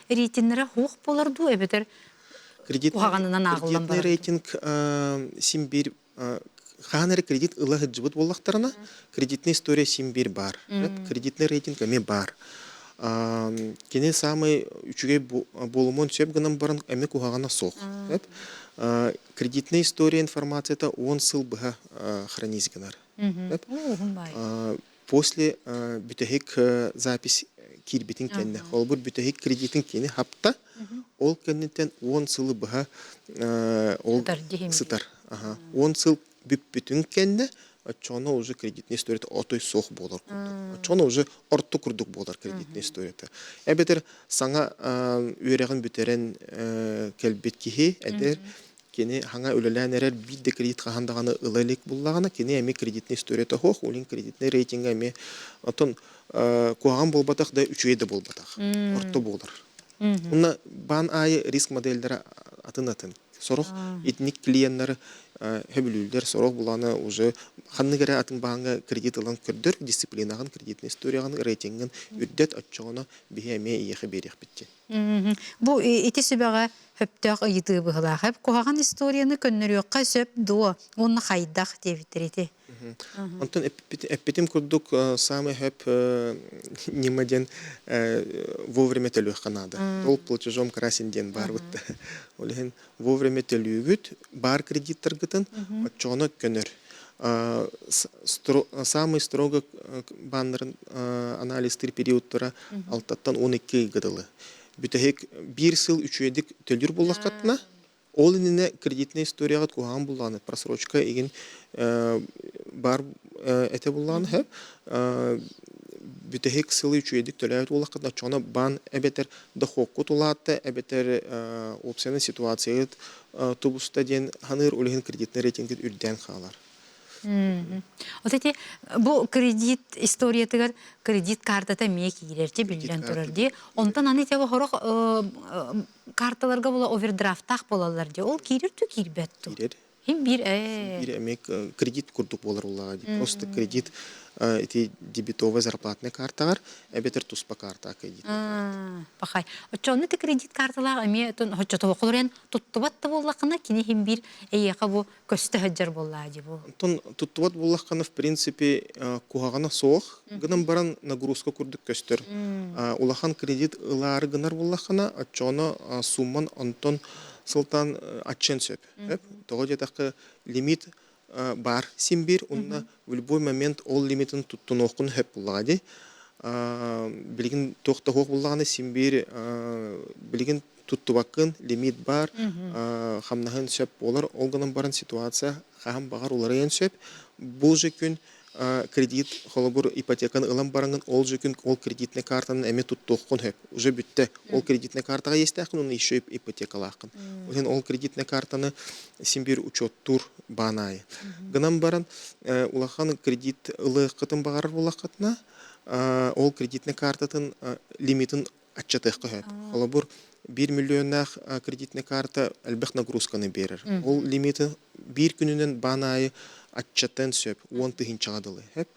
рейтингнері хоқ боларду, эбетер уғағанынан ағылдан бар. Кредитный рейтинг симбир ханер кредит ылы жыбыт боллақтарына кредитный история симбир бар. Кредитный рейтинг эме бар. Кене самый үчүгей болумон сөп гынан баран эме кухагана сох. Кредитная история информацията он сыл быха хранись гынар. После бүтәһик запись кирбитин кенне. Холбур бүтәһик кредитин кене хапта. Ол кеннетен 10 сылы быха ол сытар. Он сыл бүтүн кенне. Чона уже кредитная история отой сох болар. Чона уже орто курдук болар кредитная история. Эбетер саңа үйрәгән бүтерен келбет кихи әдер кене хаңа үлеләнерер бидде кредит хандаганы ылалык буллагана кене эми кредитная история хох улин кредитный рейтинг эми отон куаган болбатак да үчөйдө болбатак. Орто болар. Уна бан ай риск модельдері атын. Сорох этник клиенттер хөбүлүлдер сорох буланы уже ханны кере атын бааңга кредит алан көрдөр дисциплинаган кредитный историяган рейтингин үддет отчоно бихеме ийе берек битти. Бу ити сүбәгә хөптәк ыйты быгыла. Хәп куган историяны көннөрөккә сөп дуо. Онны хайдак дебитрите. Антон эппетим курдук самый хэп немаден вовремя төлөк канада. Ол платежом красинден бар бут. Олеген вовремя төлөгүт бар кредиттер гытын отчоно көнөр. Самый строго баннерын анализ периодтора алтаттан 12 гыдылы. Бүтәһик 1 сыл 3 эдик төлүр буллакатна. Ол ине кредитная историяга куган булланы просрочка еген бар эте булланы хэп бүтәһик сылы 3 эдик төлөйт буллакатна чона бан эбетер дохокку тулатты эбетер опсияны ситуация тубуста ден ханыр улеген кредитный рейтингит үрдән халар. Вот эти бу кредит историятыгар кредит картата мек кирерти билген турар ди. Онтан аны тебе хорок карталарга була овердрафтак болалар ди. Ол кирертү кирбетту. Хим бир эмек кредит курдук болар уллага ди. Просто кредит эти дебетовая зарплатная картагар эбетер туспа карта кредит. Пахай. Очонны те кредит карталар эме тон хоччото окулурен туттубатты боллакына кини хим бир эйека бу көстө хаджар болла ди бу. Тон туттубат боллакына в принципе кугагана соох гынан баран нагрузка курдук көстөр. Улахан кредит ылары гынар боллакына очоно сумман антон сылтан атчен сөп. Того жетакы лимит бар симбир, онна в любой момент ол лимитин туттунокун хөп буллади. Билигин тоқтахок буллаганы симбир билигин туттубакын лимит бар, хамнаһын сөп болар, олганын баран ситуация хам багар улары ен сөп. Бул же күн кредит холобур ипотеканы ылам баранган ол же күн ол кредитный картанын эме туттухкун хөп. Уже бүтте. Ол кредитный картага естакын, уну еще ипотекалакын. Ол кредитный картаны симбир учеттур банай. Гынан баран улахан кредит ылы кытын багар булакатна, ол кредитный картатын лимитин атчатыхкы хөп. Холобур 1 миллионнах кредитный карта әлбәх нагрузканы берер. Ол лимиты 1 күнүнен банайы атчаттан сөп 10 тыгын чагадылы. Хеп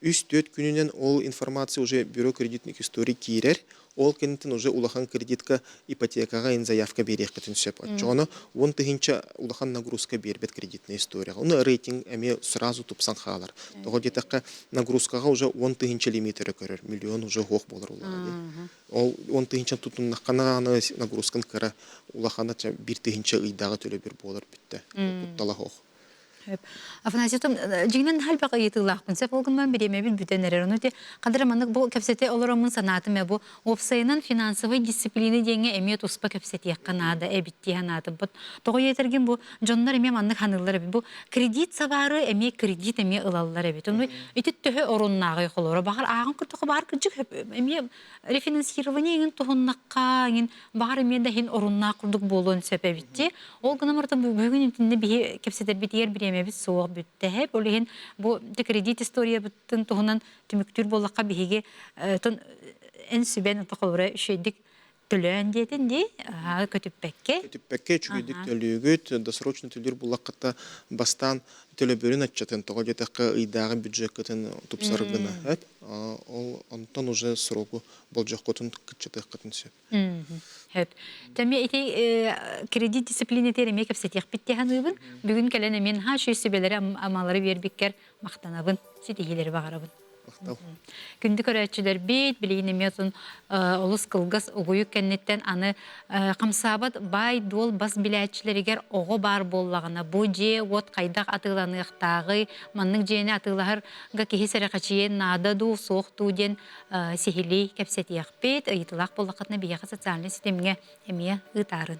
3-4 күнүнен ол информация уже бюро кредитных историй кирер. Ол кенетин уже улахан кредитка ипотекага ин заявка берек кытын сөп. Чоно 10 тыгынча улахан нагрузка бербет кредитная история. Уны рейтинг эме сразу тупсан халар. Того детакка нагрузкага уже 10 тыгынча лимитері көрөр. Миллион уже хох болар улага. Ол 10 тыгынча тутуннаккана нагрузкан кыра улахана 1 тыгынча ыйдага төлө бир болар битте. Туттала хох. Афанасьевтом, жигнен халбаға етіллақпын. Сәп олғынман береме біл бүтенерер. Оны те қадыраманық бұл кәпсете олырамын санаты мә бұл опсайынан финансовый дисциплины денге әмет ұспа кәпсете яққанады, әбітте ханаты. Тоғы етерген бұл жонлар әме маннық ханылар әбет. Бұл кредит сабары әме кредит әме ылалар әбет. Оны үтіт түхі орыннағы қолуыра. Бағар ағын күртіқі бар күрджік әме рефинансирование еңін тұхыннаққа, еңін бағар әме дәхін орынна құрдық болуын сөп әбетте. Ол ғынамырда бүгін үмтінде бі кәпсетер бет ер біреме бит соğuk bitti hep olehen bu kredit historia bütün tohunan tümüktür bollakka bihige ton en süben tokolura şeydik төлөн dedin di kötüppekke чүгүдүк төлөгөт досрочный төлөр булакката бастан төлөбөрүн атчатын того жетакка ыйдагы бюджеттен тупсарыгына хеп ол антон уже сроку болжоккотун кытчатык кытын сөп хеп теме ити кредит дисциплина тереме кепсетек биттеханыбын бүгүн келене мен ха шүйсүбелери амалары бербиккер мактанабын ситигилери багарабын бактал. Күнді көрәтчілер бейт, білейін еметін олыс қылғыз ұғойы кәннеттен аны қамсабыт бай дол бас біләтчілерігер оғы бар боллағына. Бұ же от қайдақ атыланықтағы, манның жені атылағырға кехі сәріқачиен нададу, соқту ден сехилей кәпсетияқ бейт, ұйтылақ боллақытына бейеқі социальный системге әмия ұтарын.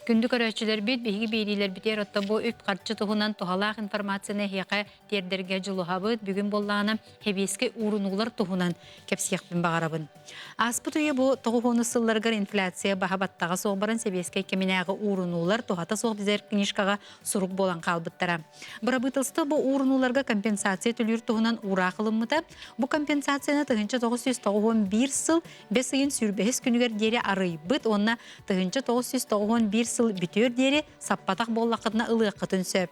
Күнді көрәтчілер бейт, бейгі бейрилер бітер отта бұ үп қарчы тұғынан тұғалақ информацияны хеқа тердерге жылуға бұд, бүгін боллағына хебеске урынулар тұғынан кәпсияқпен бағарабын. Аспыт үйе бұ тұғуғыны сылларғар инфляция бағабаттаға соғбарын себеске кемінәғы урынулар тұғата соқ дизер книжкаға сұруқ болан қалбыттара. Бұрабытылсты бұ урынуларға компенсация түлір тұғынан урақылымыда, бұ компенсацияны тұғынчы 991 сыл 5 үйін сүрбәхіз күнігер дері арый бұд, онына тұғынчы 991 сыл бүтер дері саппатақ боллақытына ылықытын сөп.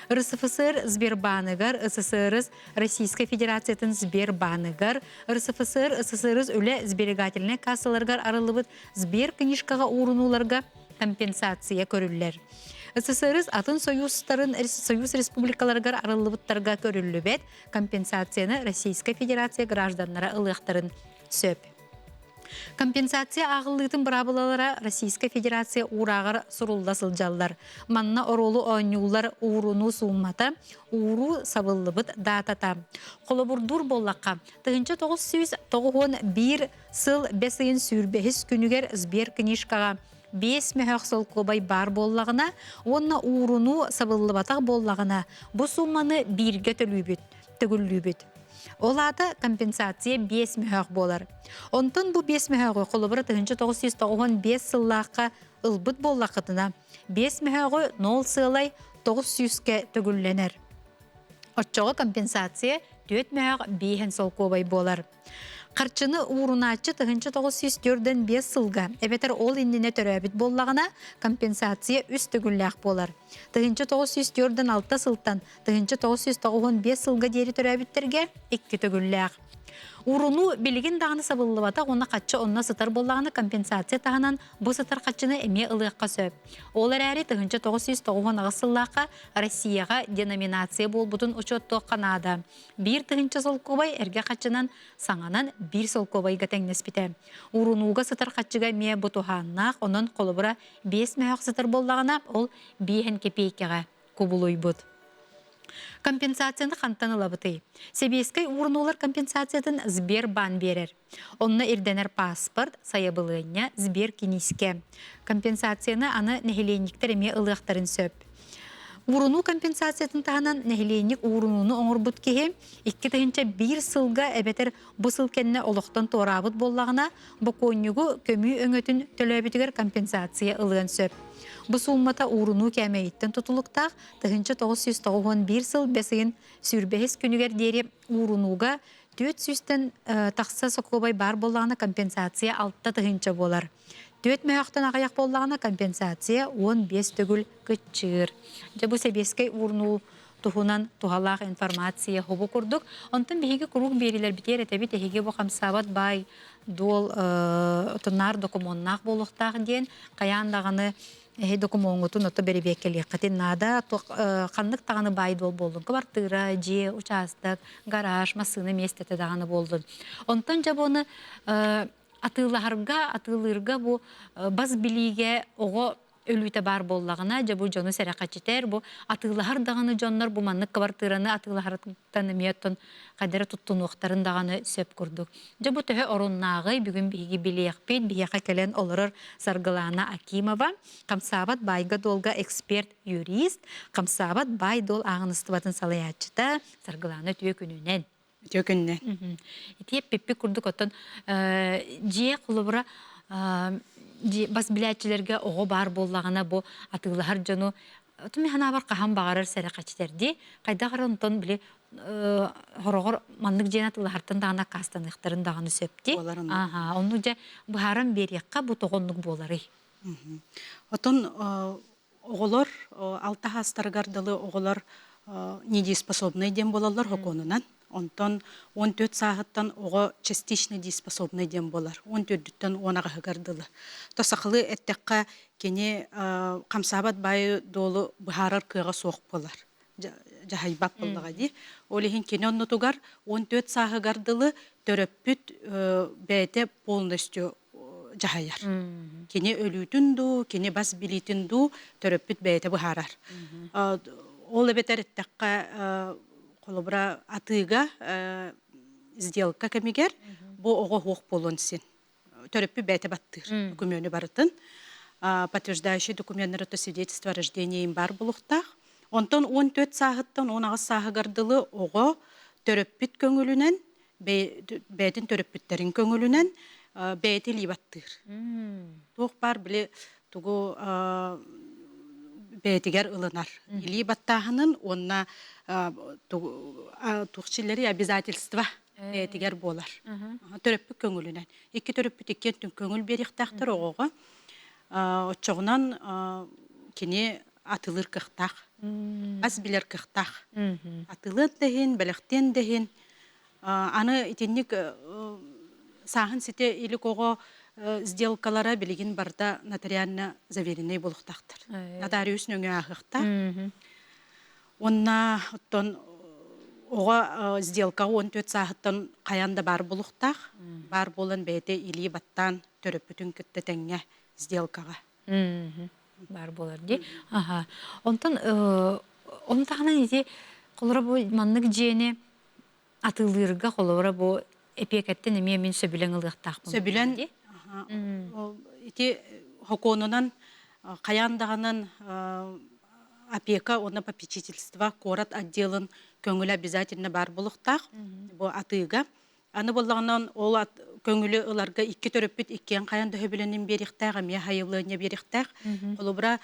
РСФСР Сбербаныгар, СССР Российской Федерациятын Сбербаныгар, РСФСР СССР үлі сберегательный кассаларгар арылыбыт Сбер книжкаға урынуларға компенсация көрілілер. СССР атын Союз республикаларгар арылыбыттарға көрілі компенсацияны Российской Федерация гражданлара ылықтарын сөп. Компенсация ағылытын бұрабылалара Российская Федерация урағыр сұрулда сылжалар. Манна оролу ойнулар уруну суммата, уру сабылыбыт датата. Қолыбұрдур боллаққа. Тығынчы 991 сыл 5 сүрбехіз күнігер Сбер книжкаға 5 мөхөқсыл көбай бар боллағына, онна уруну сабылыбатақ боллағына. Бұ сумманы бірге түгіллүйбіт. Олада компенсация 5 мөхөқ болар. Онтын бұл 5 мөхөқы қолыбыры 1995 сыллаққа ылбыт боллақытына 5 мөхөқы 0 сылай 900-ке түгілленер. Отчоғы компенсация 4 мөхөқ 5 сол көбай болар. Қарчыны уруначы 1904-5 сылға, әбетер ол индіне төрәбіт боллағына компенсация үст түгілләқ болар. 1904-6 сылтан 1995 сылға дері төрәбіттерге 2 түгілләқ. Уруну білген дағаны сабылыбата, оны қатшы онына сытар боллағына компенсация тағынан бұ сытар қатшыны әме ылыққа сөп. Олар әрі 1990 сыллаққа Россияға деноминация бол бұтын ұчотты қанада. 1 сол көбай әрге қатшынан саңанан 1 сол көбайға тәңнеспіті. Урунуға сытар қатшыға ме бұтуғаннақ, онын қолыбыра 5 мәйіқ сытар боллағына ол 5 кепейкеға көбілуй бұд. Компенсацияны қантаны лабыты. Себескай урнулар компенсациятын Сбербан берер. Онна ирденер паспорт, саябылыня Сбер киниске. Компенсацияны аны нехеленниктер еме ылықтарын сөп. Уруну компенсациятын тағынан нехеленник урунуны оңыр бұд кеге, 2-1 сылға әбетер бұ сыл кәнне олықтан торабыт боллағына, бұ конюгу көмүй өңөтін төлөбітігер компенсация ылығын сөп. Бұ суммата уруну кәмейттен тұтылықтақ, 1991 сыл 5 сүрбәхіз күнігер дері урунуға 400-тен тақса соқобай бар боллағына компенсация 6 болар. 4 мәйіқтен ағаяқ боллағына компенсация 15 түгіл күтчігір. Жабы себескай урну тұхунан тұғалақ информация хобу күрдік. Онтын бейгі күруг берілер бітер әтәбі тәхеге бұл қамсабат бай дол тұнар докумоннақ болуқтақ ден қаяндағаны докумонгутун отто беребеккели катын нада қандық тағаны бай дол болдun. Квартира, же, участок, гараж, масыны местеті дағаны болдun. Онтын жабы оны атылырға бұл баз біліге оғы өлүйті бар боллағына, жабы жоны сәрәқачетер, бұл атылығар дағаны жонлар, бұл маннық квартираны атылығарыттан меттон қадары тұттын оқтарын дағаны сөп күрдік. Жабы төхі орыннағы бүгін бейгі білеяқ бейт, бейяқа кәлен олырыр Сарғылана Акимова, қамсабат байға долға эксперт юрист, қамсабат бай дол ағыныстыбатын салаятчыта Сарғылана түйе күнінен. Төкінне. Итеп пеппе күрдік оттан жие құлыбыра бас біләтчілерге оғы бар боллағына бұл атығылар жону тұмы хана бар қахан бағарыр сәрі қачтерді. Қайда қаран ұнтан біле хорогор маннык жена тылахартан дагана кастаныктарын даганы сөпти. Онну же бухаран берекка бу тогоннук болары. Отон оголор алта хастаргар далы оголор недееспособный дем болалар хоконунан. Онтон 14 сағыттан оға частично дееспособный дем болар. 14-тен онаға хығардылы. Тосақылы әттіққа кене қамсабат байы долы бұхарар кыға соқ болар. Жахайбап болдыға де. Олеген кене онны тугар 14 сағығардылы төрөппүт бәйті полностью жахайар. Кене өлүтін ду, кене бас билитін ду төрөппүт бәйті бұхарар. Ол әбетер әттіққа қолыбыра атыға сделка кәмегер, бұл оға хоқ болуын сен. Төрөппү бәйті баттыр, документы барытын. Подтверждающий документтары то свидетельство о рождении им бар бұлықтақ. Онтон 14 сағыттан 19 сағығардылы оға төрөппүт көңілінен, бәйтін төрөппүттерін көңілінен бәйті либаттыр. Тоқ бар біле тұғы бәйтігер ылынар. Либаттағының онына тұқшылары обязательства бәйтігер болар. Төрөппүт көңілінен. Екі төрөппүт екен түн көңіл беріқтақтыр оғыға. Отчоғынан кене атылыр қықтақ. Аз білер қықтақ. Атылыр дәхін, бәліқтен дәхін. Аны итеннік сағын сете елік оғы сделкалара білеген барда нотариально заверенный болуқтақтыр. Нотариус нөңе ағықта. Онна оға сделка 14 сағыттан қаянда бар болуқтақ. Бар болын бәйті илі баттан төрөппүтін күтті тәңе сделкаға. Бар болар де. Онтан тағынан ете қолыра бұл маннық жені атылырға қолыра бұл эпекеттен еме мен сөбілен ылықтақ бұл. Сөбілен ете хоконынан қаяндағынан опека, оны попечительство, корот отделын көңілі обязательно бар болуқтақ бұл атыға. Аны болғаннан ол көңілі оларға 2 төрөппүт 2 қаянды хөбіленін беріқтақ, әме хайылыны беріқтақ. Ол бұра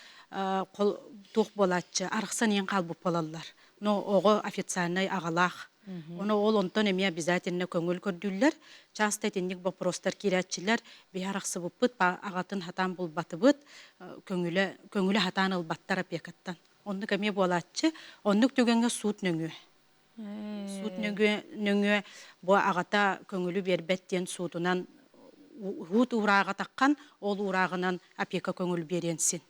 тоқ болатшы, арықсан ең қалбып болалар. Но оғы официальный ағалақ. Оны ол онтан әме обязательно көңіл көрділер. Часто етенік вопростар керетчілер, бей арақсы бұппыт, ағатын хатан бұл баты бұт, көңілі хатан ұлбаттар апекаттан. Онды көме болатшы, ондық төгенге суд нөңі. Суд нөңі бұл ағата көңілі бербеттен судынан ғуд ұрағы таққан, ол ұрағынан апека көңіл беренсін.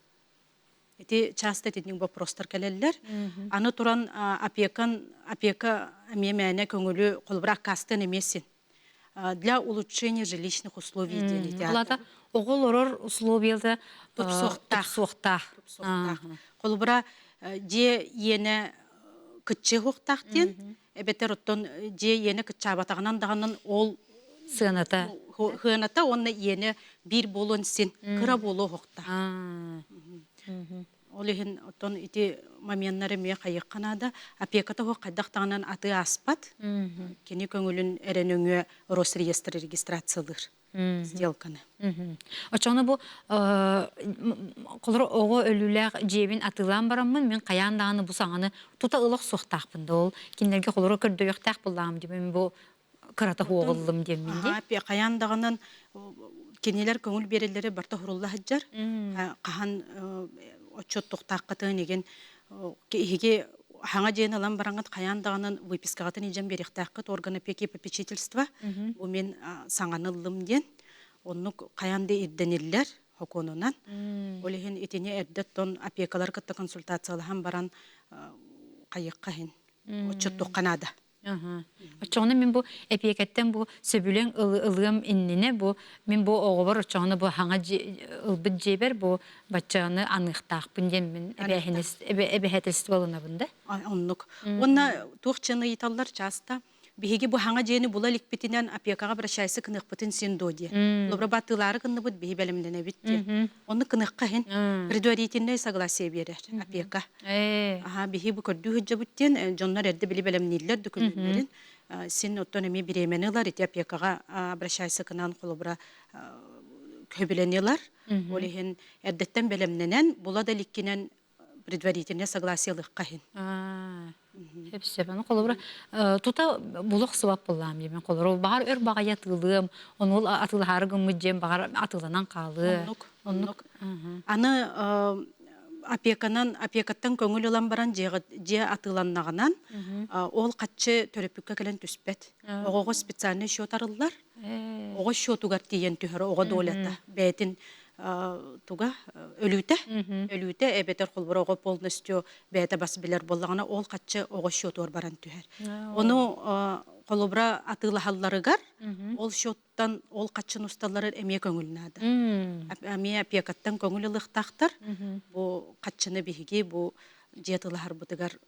Эти часто этим вопростар келелер. Аны туран опека мемяне көңілі қолбырақ кастын емесін. Для улучшения жилищных условий делить. Олата оғыл орор условиялды тұпсуқтақ. Қолбыра де ені күтче хоқтақтен, әбетер оттон де ені күтче абатағынан дағынан ол хыаната, онны ені бір болуын сен, кыра болу хоқтақ. Олеген оттон ити моменттары ме қайыққанада, опеката хоқ қайдақтағынан аты аспат, кені көңілін әреніңе Росреестр регистрациялыр. Сделканы. Очоңна бу колор ого өлүләр жебин атылан бараммын, мен каяндаганы бу саңаны тута ылык соктакпын да ол киндерге колор көрдөйөктак булам деп мен бу карата хоголдум деп мен де. Каяндагынан кенелер көңүл берелери барта хурулла хаджар. Кахан очот токтаккатын деген кеге хаңа жен алам бараңат каяндагынан выпискагатын ижем беректаккыт орган опеки попечительства. Бу мен саңанылым ден. Онну каянды ирденеллер хоконунан. Олеген этене эрдеттон опекалар кытта консультациялахан баран кайыкка хин. Очот токканада. Очоңна мен бу эпекеттен бу сөбүлең ылыгым иннине бу мен бу оғыбар очоңна бу хаңа ылбыт жебер бу бачаны аныктакпын дем мен эбехетелист болуна бунда. Оннук. Онна туқчыны италлар часто биһиги бу хаңа жени була ликпетинен опекага обращайся кыныхпытын сен доди. Лобра батылары кынны бут биһи белемлене битти. Онны кыныхка хин предварительное согласие берер опека. Биһи бу көрдү хүҗҗәбүттен жоннар эрде били белемнилер документлерин сен оттон эми биременелар ити опекага обращайся кынан колобра көбеленелар. Олеген эрдеттен белемненен була да ликкинен предварительное согласие лыкка хин. Hepsi ben kolora tuta buluk swap bollam diye ben kolora bahar ör bagaya tılım onu atılhargım mıcem bahar atılanan kalı Onluk. Anı опекаттан көңіл олан баран же атыланнағынан ол қатшы төрөпүкке келен түспет. Оғоғы специальный счет арылар. Оғы счетугар тиен түхірі, оғы долята. Бәйтін туга өлүтэ эбетер холбор оғы полностью бәйті бас билер боллағына ол қатшы оғы счетуар баран түхер. Оны холобра атылахалларыгар ол счеттан ол қатшын ұсталары әме көңілінады. Әме опекаттан көңіл ылықтақтар, бұл қатшыны бігі, бұл жетілахар бұтығар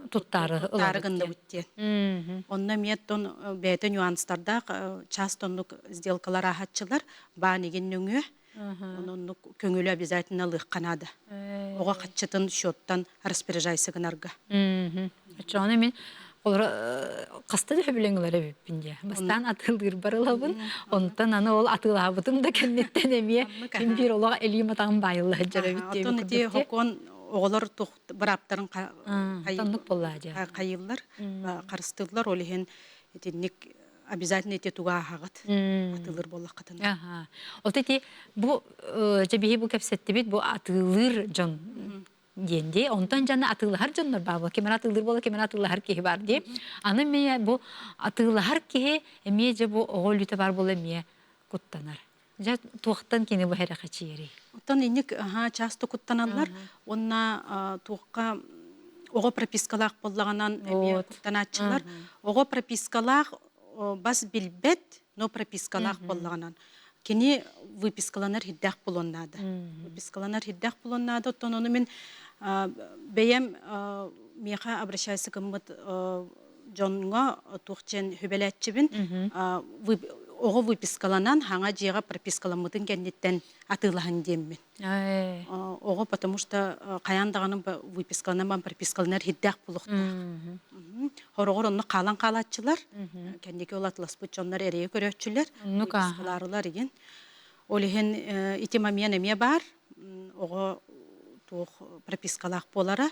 тарығында өттен. Онна меттон бәйті нюанстарда час тоннук сделкалар ахатчылар баанеген нөңі, оның көңілі обязательно лық қанады. Оға қатшытын счеттан распоряжайсығынарға. Çoğunu men olur qasta da bilenler öpünce. Bastan atılır barılabın. Ondan ana ol atılabıdım da kennetten emiye. Kim bir ola elime tağın bayılla jarabit. Ondan iti hokon oğlar bıraktарын Tanlık bollaca. Kayıllar, karıştırdılar. Olihen etinlik обязательно эти туга хагат. Атылыр боллак катын. Ага. Ол тети bu жебеһи bu кепсетти бит bu atılır жон денде. Онтан жана атылар жоннор бабы. Кемен атылыр бола, кемен атылар кеһи бар деп. Аны мeye bu атылар кеһи эмие же bu оголүтө бар бола эмие куттанар. Ja туактан кини bu хера качыйри. Оттан иник часто куттаналар. Онна туакка ого пропискалак боллаганан эмие куттаначылар. Ого пропискалак бас билбет, но пропискалах боллаганан. Кини выпискаланар хиддах болоннады. Выпискаланар хиддах болоннады. Оттон оны мен бәйем меха обращайся кыммыт жонға туқчен хүбеләтчібін оғы выпискаланан хаңа жеға пропискаламытын кәннеттен атылахан деммен. Оғы потому что қаяндағаның выпискаланан пропискаланар хиддах болуқты. Хорогор онны қалан қалатчылар, кәндеке ол атыласпыт жонлар әрее көрөтчілер, выпискаларылар еген. Олеген итимамия неме бар, оғы пропискалақ болара.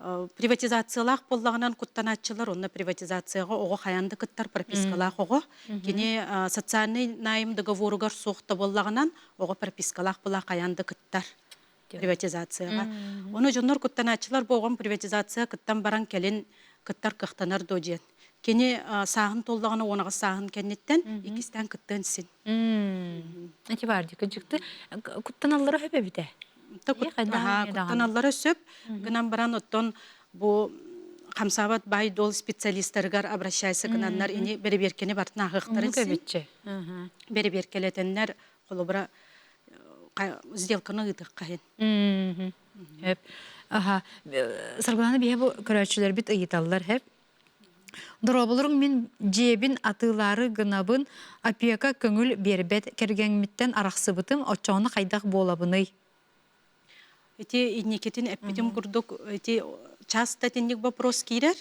Приватизациялақ боллағынан құттанатчылар, онны приватизацияға оғы қаянды кыттар пропискалақ оғы. Кене социальный найым договоругар соқты боллағынан оғы пропискалақ бола қаянды кыттар приватизацияға. Оны жонлар құттанатчылар болған приватизация кыттан баран келін кыттар кықтанар дожен. Кене сағын толлағына онаға сағын кәнеттен, екістен кыттан син. Әте барды, күншікті құттаналары өпе біте? Құттаналары сөп, гынан баран оттон бұл қамсабат бай дол специалисттарығар обращайсы гынанлар ені бәрі-беркені бартына ағықтарын син. Бәрі-беркелетенлер қолыбыра сделканы ұйдық қайын. Саргыланы бейе бұл көрәтшілер біт ұйыталылар әп. Дұрабылырың мен жебін атылары гынабын опека көңіл бербет кергенметтен арақсыбытым отчауны қайдақ болабыны. Эти инникетин эппетим курдук, эти часто тенник вопрос кирер.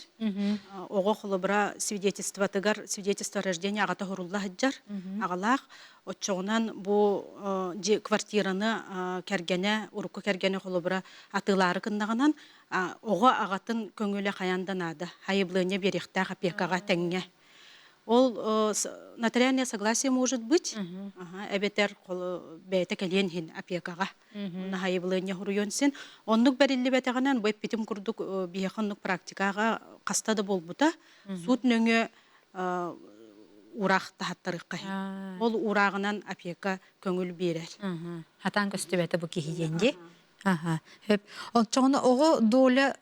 Ого холобра свидетельство рождения агата хорулла хаджар. Агалах отчоғынан бу квартираны кергене, урукку кергене холобра атылары кындағынан ого агатын көңілі қаяндан ады. Хайыблыне беректақ опекаға тәңге. Ол нотариальное согласие может быть. Эбетер бәйті кәлен хин опекаға. Хайыблыне хуруйонсен. Оннук бәрілі бәтіғанан бөйп бітім күрдік бейханнук практикаға қастады бол бұта. Суд нөңі урақ тахаттарыққа. Ол урағынан опека көңіл берер. Хатан көсті бәті бұ кейгенде. Ончоғына оғы долы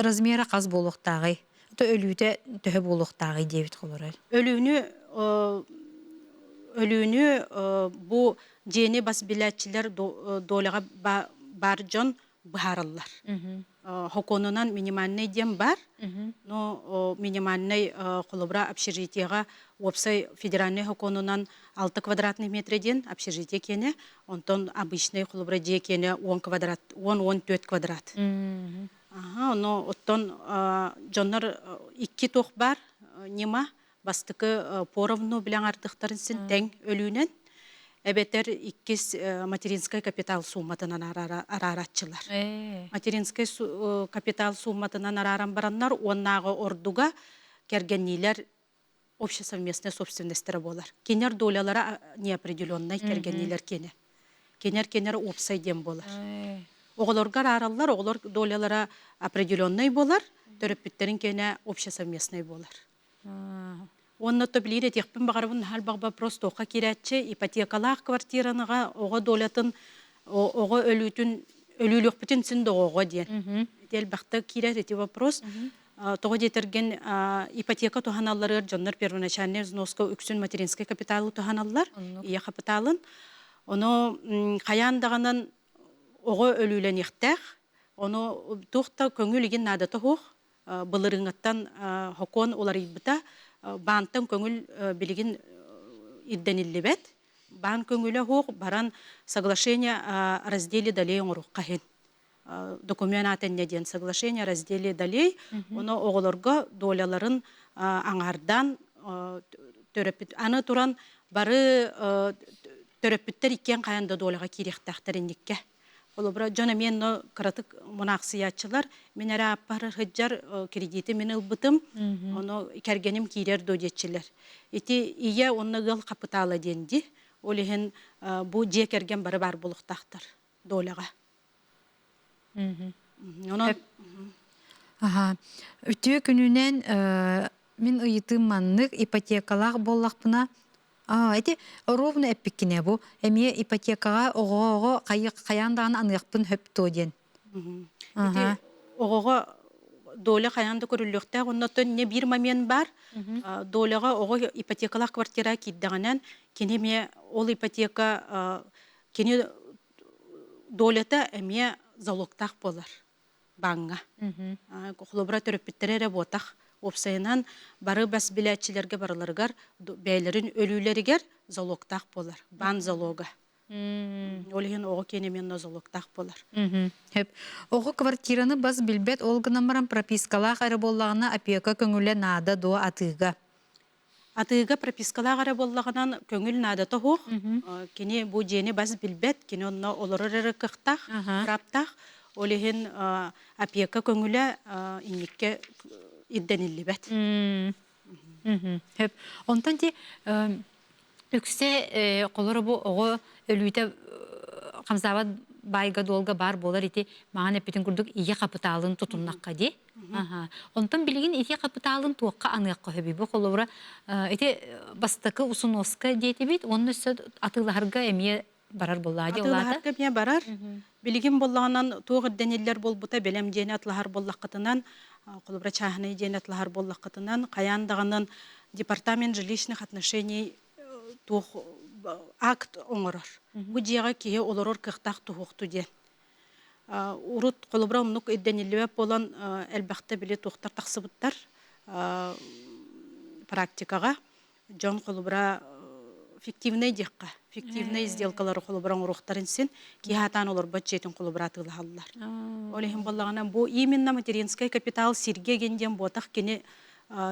размері қаз болуқтағы. Ölüde töhe boluqtağı deyip xolorlar. Ölüünü bu jeni bas biletçiler dolağa bar jon baharallar. Hokonunan minimalnay dem бар. No minimalnay xolobra общежитиега опсай федеральный хоконунан 6 квадратный метрден общежитие кене, онтон обычный xolobra же кене 10-14 квадрат. Но оттон жоннор 2 тоқ бар, нема бастықы поровну білен артықтарын сін тәң өлүүнен, әбеттер 2 материнскай капитал сумматынан араратчылар. Материнскай капитал сумматынан араран бараннар, оннағы ордуға кергеннилер общесовместная собственностері болар. Кенер долялары неопределенный кергеннилер кене. Кенер опсай дем болар. Оголоргар араллар, оголор долялара определенный болар, төрөппүттерин кене общесовместный болар. Онно то билире текпин багарбын хал багба просто ока кирәтче ипотекалах квартираныга ого долятын ого өлүтүн өлүлүк бүтүн син дого диен. Дел бакта кирәт эти вопрос. Того детерген ипотека туханаллары жоннор первоначальный взноска үксүн материнский капиталы туханаллар, ия капиталын. Оно каяндагынан ого өлүлен ихтах, оно тухта көңүлген нада тохух, былырыңаттан хокон олар ибита, бантан көңүл билигин иддениллибет, бан көңүле хух, баран соглашение о разделе долей оңрух кахин. Документ неден соглашение о разделе долей, оно оголорго доляларын аңардан төрөпүт, аны туран бары төрөпүттер иккен каянда доляга кирехтахтарынникке. Олобра жона мен но кратык монаксыячылар мен ара аппар хыджар кредиты мен ылбытым, оно кергеним кирер додетчилер. Ити ия онны гыл капиталы денди, олихин бу же керген бары бар булуктактар доляга. Оно Үтүө күнүнен мен ыйытым маннык ипотекалак боллакпына. Эти ровно эпиккине бу. Эми ипотекага ого каяндаган аныякпын хөптө ден. Эти ого доля каянда көрүлөктө, оннотон не бир момент бар. Доляга ого ипотекалак квартира киддаганан кинеме ол ипотека кини долята эме залогтак болар банга. Кохлобра төрөпүттере работах. Опсайынан бары бас билетчилерге барыларгар бәйлерин өлүлеригер залогтак болар. Бан залога. Олихин ого кенемен залогтак болар. Ого квартираны бас билбет олгынамаран пропискалак ары боллагына опека көңүле нада до атыга. Атыга пропискалак ары боллагынан көңүл нада тохух. Кене бу жени бас билбет, кене онно олороры кыктак, раптак. Олихин опека көңүле инникке иддениллибет. Онтан ти үксе колору бу ого өлүйтө камсабат байга долга бар болар ити маған эпитин курдук ие капиталын тутуннакка ди. Онтан билигин ие капиталын туакка аныакка хөбүбү колора ити бастакы усуноска дейти бит, онны атыларга эмие барар боллади олата. Атыларга эмие барар. Билигин боллаганан тугы денеллер болбута белем жени атлахар боллаккытынан Колобра чахны ден атлахар боллаккытынан каяндагынан департамент жилищных отношений тух акт оңорор. Бу жига кие олорор кыктак тухукту ден. Урут колобра умнук идденилебеп болан элбакта биле тухтар таксыбыттар практикага жон колобра фиктивный декка, фиктивный сделкалары колобра оңруктарын син кихатан олор бачетин колобра атылалар. Олехин боллаганан бу именно материнский капитал сирге генден ботак кене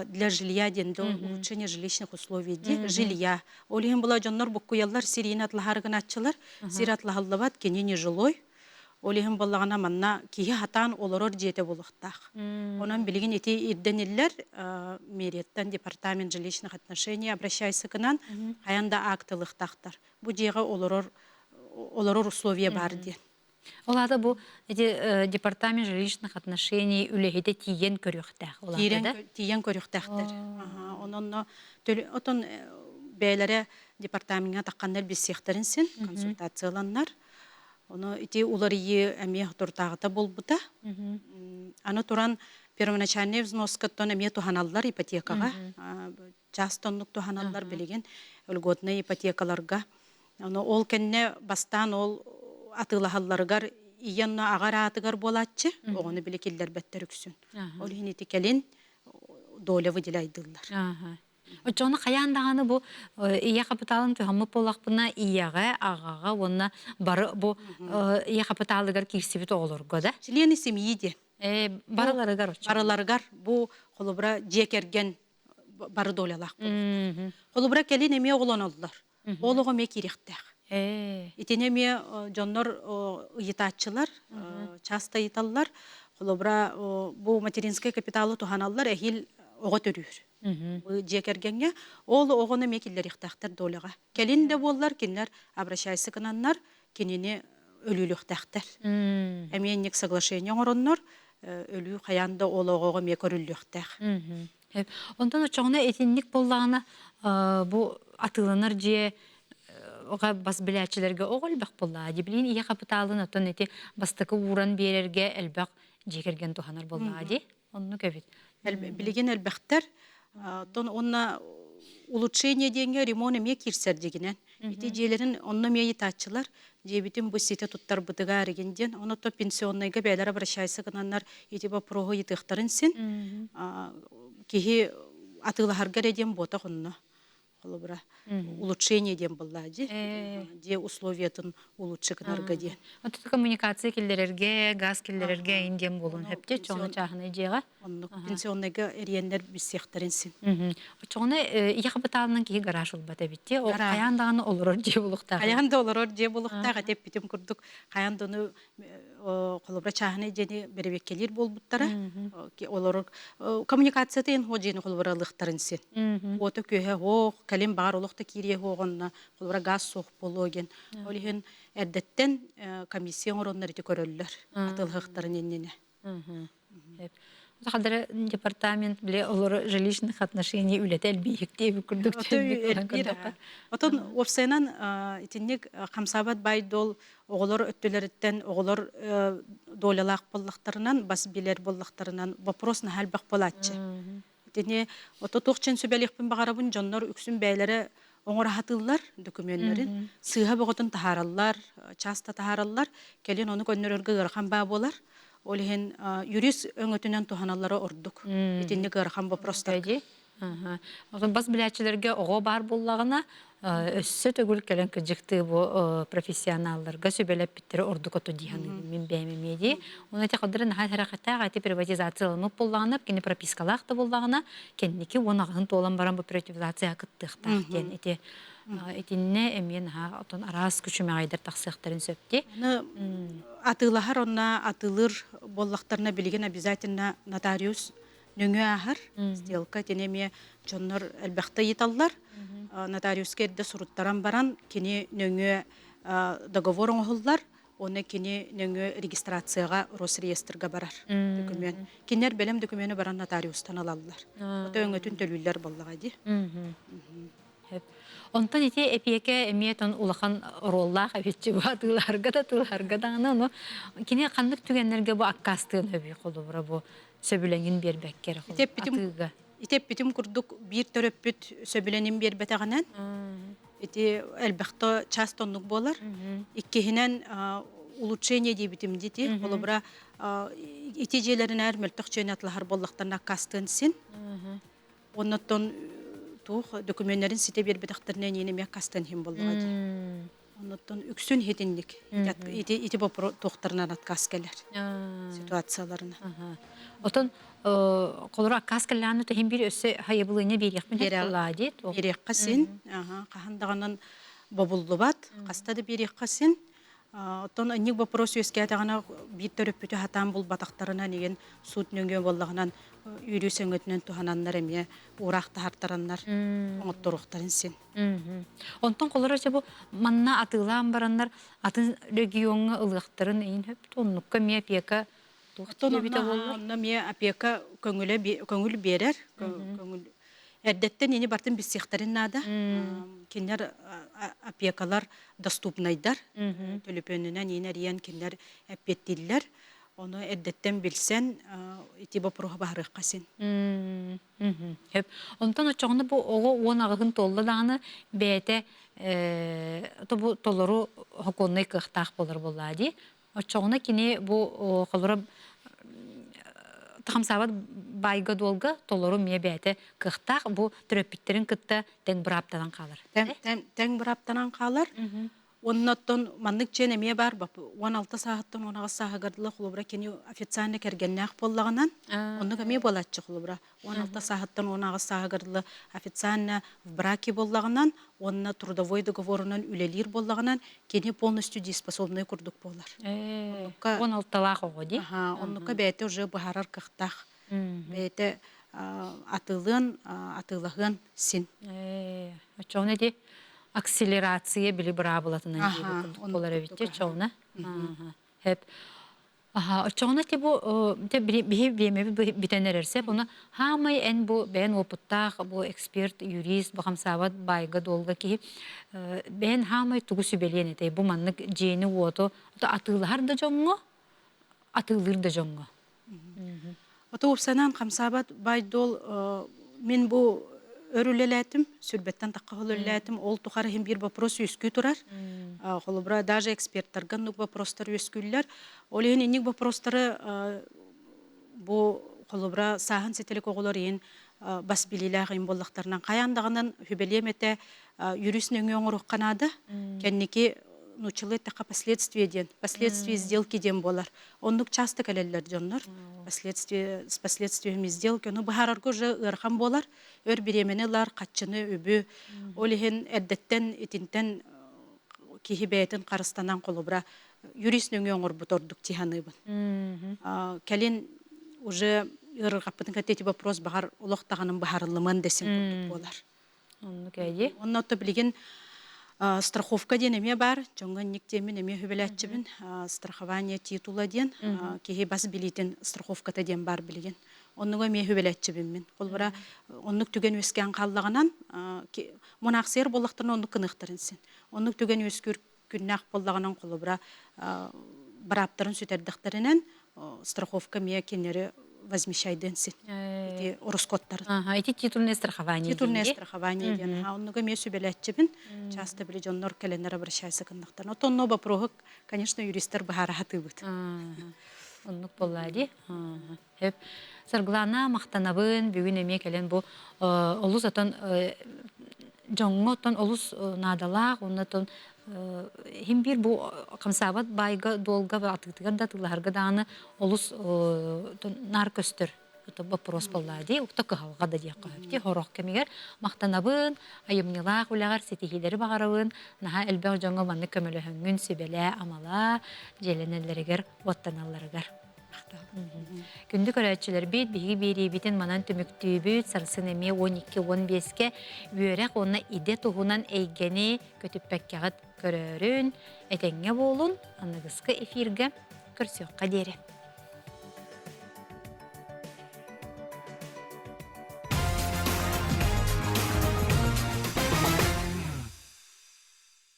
для жилья денде улучшение жилищных условий де жилья. Олехин бола жоннор буккуяллар сирин атлахаргын атчылар, сир атлахаллабат кене не жилой. Олехин боллагана манна кихатан олорор жете болуктак. Онан билигин эти ирдениллер мереттен департамент жилищных отношений обращайся кынан аянда актылыктактар. Бу жега олорор условия бар де. Олада бу департамент жилищных отношений үлехите тиен көрүктак. Тиен көрүктактар. Онон отон бәйләре департаментга таккандар бис секторинсин, консультацияланнар. Оны ити уларыйы әме туртагыта болбута. Аны туран первоначальный взноскаттан әме туханаллар ипотекага, частонлук туханаллар билеген льготный ипотекаларга. Ол кенне бастан ол атылахалларгар иянна агар атыгар болатчы, оғыны билекеллер бәттер үксүн. Ол хинити келин доля выделайдылар. Очоны каяндаганы бу ия капиталын төхөмө болакпына ияга агага онна бары бу ия капиталыгар кирсибит олорго да. Члены семьи де. Бараларыгар очо. Бараларыгар бу холобра жекерген бары долялак болду. Холобра келин эме оголонолдор. Олого ме киректек. Итенеме жоннор ыйтатчылар, часто ыйталлар. Холобра бу материнский капиталы туханаллар эхил ого төрүр. Жекергенге ол оғыны мекелер иқтақтар долыға. Келін де боллар, кенлер обращайсы кынаннар, кенені өлүлүктәхтер. Әменник соглашение ороннор өлү хаянда ологого ме көрүлүктәх. Ондан очоғына этинник боллағына бу атылыныр же оға бас біләтчілерге оғыл бақ болла. Дебілейін ие қапыталын отын еті бастықы уран берерге әлбақ жекерген туханар болла. Онны көбет. Билеген әлбәхтер, онна улучшение денге ремонт эме кирсер дегенен. Ити желерин онна мейи татчылар, жебитин бу сите туттар бытыга арегенден, оны то пенсионныйга бәйләр обращайсы гынаннар, ити ба прого етықтарын син, кихи атылахарга реден бота онна. Улучшение дем была, де условиятын улучшыкнарга ден. Отут коммуникация келлерерге, газ келлерерге индем болун хепте, чоңна чахны жега. Пенсионныйга эриеннер бисехтарын син. Чоңна ия қапыталының кихи гараж олбата битте, о қаяндағаны олырор же болуқтағы. Қаянда олырор же болуқтағы, деп бітім күрдік. Қаянданы қолыбра чахны жені беребеккелер болбуттара. Олырор коммуникациятын о жені қолыбра лықтарын син. Оты көйе оқ, кәлем бағар олықта кирие оғынна, қолыбра газ соқ болуген. Олихен әрдеттен комиссия оронлар еті көрөлілер. Атылғықтарын еннене. Қадары департамент біле олар жилищных отношений үлеті әлбейікте бүкірдік тәлбейік. Отын опсайнан итіннек қамсабат байдол оғылар өттілеріттен, оғылар долялақ боллақтарынан, бас билер боллақтарынан вопросына әлбақ болатчы. Итіне оты тоқчен сөбәлікпін бағарабын жонлар үксін бәйлері оңыр хатылар документлерін, сыға бұғытын тахаралар, часта тахаралар, келен оны көннерерге ғырқан ба болар. Олихен юрис өңөтүнөн туханалары ордук. Итинник ырхан вопростар. Бас биләтчилерге ого бар буллагына өссө төгүл келен кыжыкты бу профессионалларга сөбелеп биттери ордук оту дияны мен бәймемеди. Оны те кадырын харакатта гати приватизацияланып буллагына, кини пропискалакты буллагына, кенники онагын толан баран бу приватизация кыттыктар кен эти этинне эмен отон арас күчүмө айдар таксыктарын сөпти. Атылахар онна атылыр боллақтарына билеген обязательно нотариус нөңө ахар, сделка тенеме жоннор әлбәқті еталлар. Нотариус керді сұруттаран баран, кене нөңө договор оңғылдар, оны кене нөңө регистрацияға Росреестрға барар. Кенер бәлем докумені баран нотариустан алалар. Ота өңөтін төлүлер боллаға де. Онтан ити эпиеке эмиетон улахан роллах авитчи батыларга да тыларга да аны кине кандык түгеннерге бу аккастын өбү колу бара бу сөбүлеңин бербеккер атыга. Итеп битим курдук бир төрөппүт сөбүленин бербетагынан. Ити элбекто частонлук болар. Иккехинен улучшение дебитим дити колу бара итижелерин ар мөлтөк чөнөтлахар боллактарына аккастын син. Оннотон документтерин сите бербетактарынан енеме кастан хим болдуга ди. Оннотон үксүн хетинник. Ити бопро токтарынан аткас келер. Ситуацияларына. Отон колора каскалланы то хим бир өсө хайыбылыны берекмен боллади. Берекка син, кахандаганан бобулдубат, кастады берекка син. Отон анник вопрос өскәтәгәнә бир төрөпүтө хатан бул батактарына деген суд нөңгө боллагынан үйрү сөңөтүнөн тухананнар эме урак тахартараннар оңоттуруктарын син. Онтон колора бу манна атылан бараннар атын регионга ылыктырын эйин хөп тоннукка мепека Онна ме опека көңүл берер, көңүл Эрдеттен ени бартын бисехтарын нада. Кинер опекалар доступнайдар. Төлөпөнүнөн ени риен кинер эппеттиллер. Оны эрдеттен билсен, ити бопруга барыкка син. Онтон очоңда бу ого онагын толладаны бете бу толору хоконный кыктак болор боллади. Очоңна кини бу колора Хамсават байга долга толору мебете кыктак бу төрөпүттерин кытта тең браптан калар. Тең браптан калар. Оннотон маннык чене ме бар бап 16 сааттан 10 саатгардылы хулубра кени официально кергеннак боллагынан оннуга ме болатчы хулубра 16 сааттан 10 саатгардылы официально в браке боллагынан онна трудовой договорунан үлелир боллагынан кени полностью дееспособный курдук болар. 16 годи. Оннуга бете уже бахарар кыктак. Бете атылыгын син. Очоңна ди акселерация били бара булатынан Аха, жиби onu болар курдук, эбитте аха. чоуна. Хеп. Чоуна те бу бихи биеме битенерерсе буна хамай эн бу бен опуттах бу эксперт юрист бахамсават байга долга ки бен хамай тугу сүбелен эте бу маннык жени ото атылар да жоңго атылыр да жоңго. Ото упсанан камсабат байдол мен бу өрүлелетим, сүрбеттен таққа холөлелетим, ол тухары хем бир вопрос үскү турар. Холобра даже эксперттарга нук вопростар үскүллер. Ол ен инник вопростары бу холобра сахан сетелек оголор ен бас билилер ин боллактарынан каяндагынан хүбелемете юрист нөңөңөрүк канады. Кенники нучылы тақа последствия сделки ден болар. Оннук часто калеллер жоннор. С последствиями сделки. Ну, бахарарго же ырхан болар. Өр биременелар, катчыны, үбі. Олихен әддеттен, итинтен, кихибейтін қарыстанан қолыбыра юрист нөңөңір бұтордук тиханыбын. Кәлен уже ырғаппытын кәтеті вопрос бағар олықтағанын бахарылымын десен көрдік болар. Оннук әйде. Онна отто білген страховка ден эме бар, жоңга никтемин эме хүбеләтчебин, страхование титула ден, кеһи бас билитен страховката ден бар билген. Оннуга ме хүбеләтчебин мен. Ол бара оннук түген өскән каллагынан, монаксер боллактырын оннук кыныктырын сен. Оннук түген өскүр күннәк боллагынан кол бара бараптарын сүтердиктеринен страховка ме кенери возмещайден сен. Эти ороскоттар. Эти титульное страхование. Титульное страхование ден. Оннуга ме сүбеләтчебин. Часто били жоннор келенер обращайся кындыктан. Отонно бопрогы, конечно, юристтер бахарахаты бут. Оннук боллади. Хеп сарглана мактанабын бүгүн эме келен бу олус атан жоңготон олус надалак, оннотон хим бир бу камсабат байга долга атыктыгар да тыларга даны олус наркөстөр. Это вопрос боллади. Укта кыһалга да дия кыһыпти. Хорох кемигер мактанабын, айымнылак улагар сетихилери багарабын, наха элбэг жоңго манны көмөлөһөңүн сибеле амала, желенелеригер оттаналларыгар. Күндү көрәтчилер бит биги бери битен манан төмөктүүбүт сарсын эме 12-15ке үйөрәк онна иде туһунан эйгени көтүппәккәгат көрөрүн этеңге болун аныгыскы эфирге көрсөккә дере.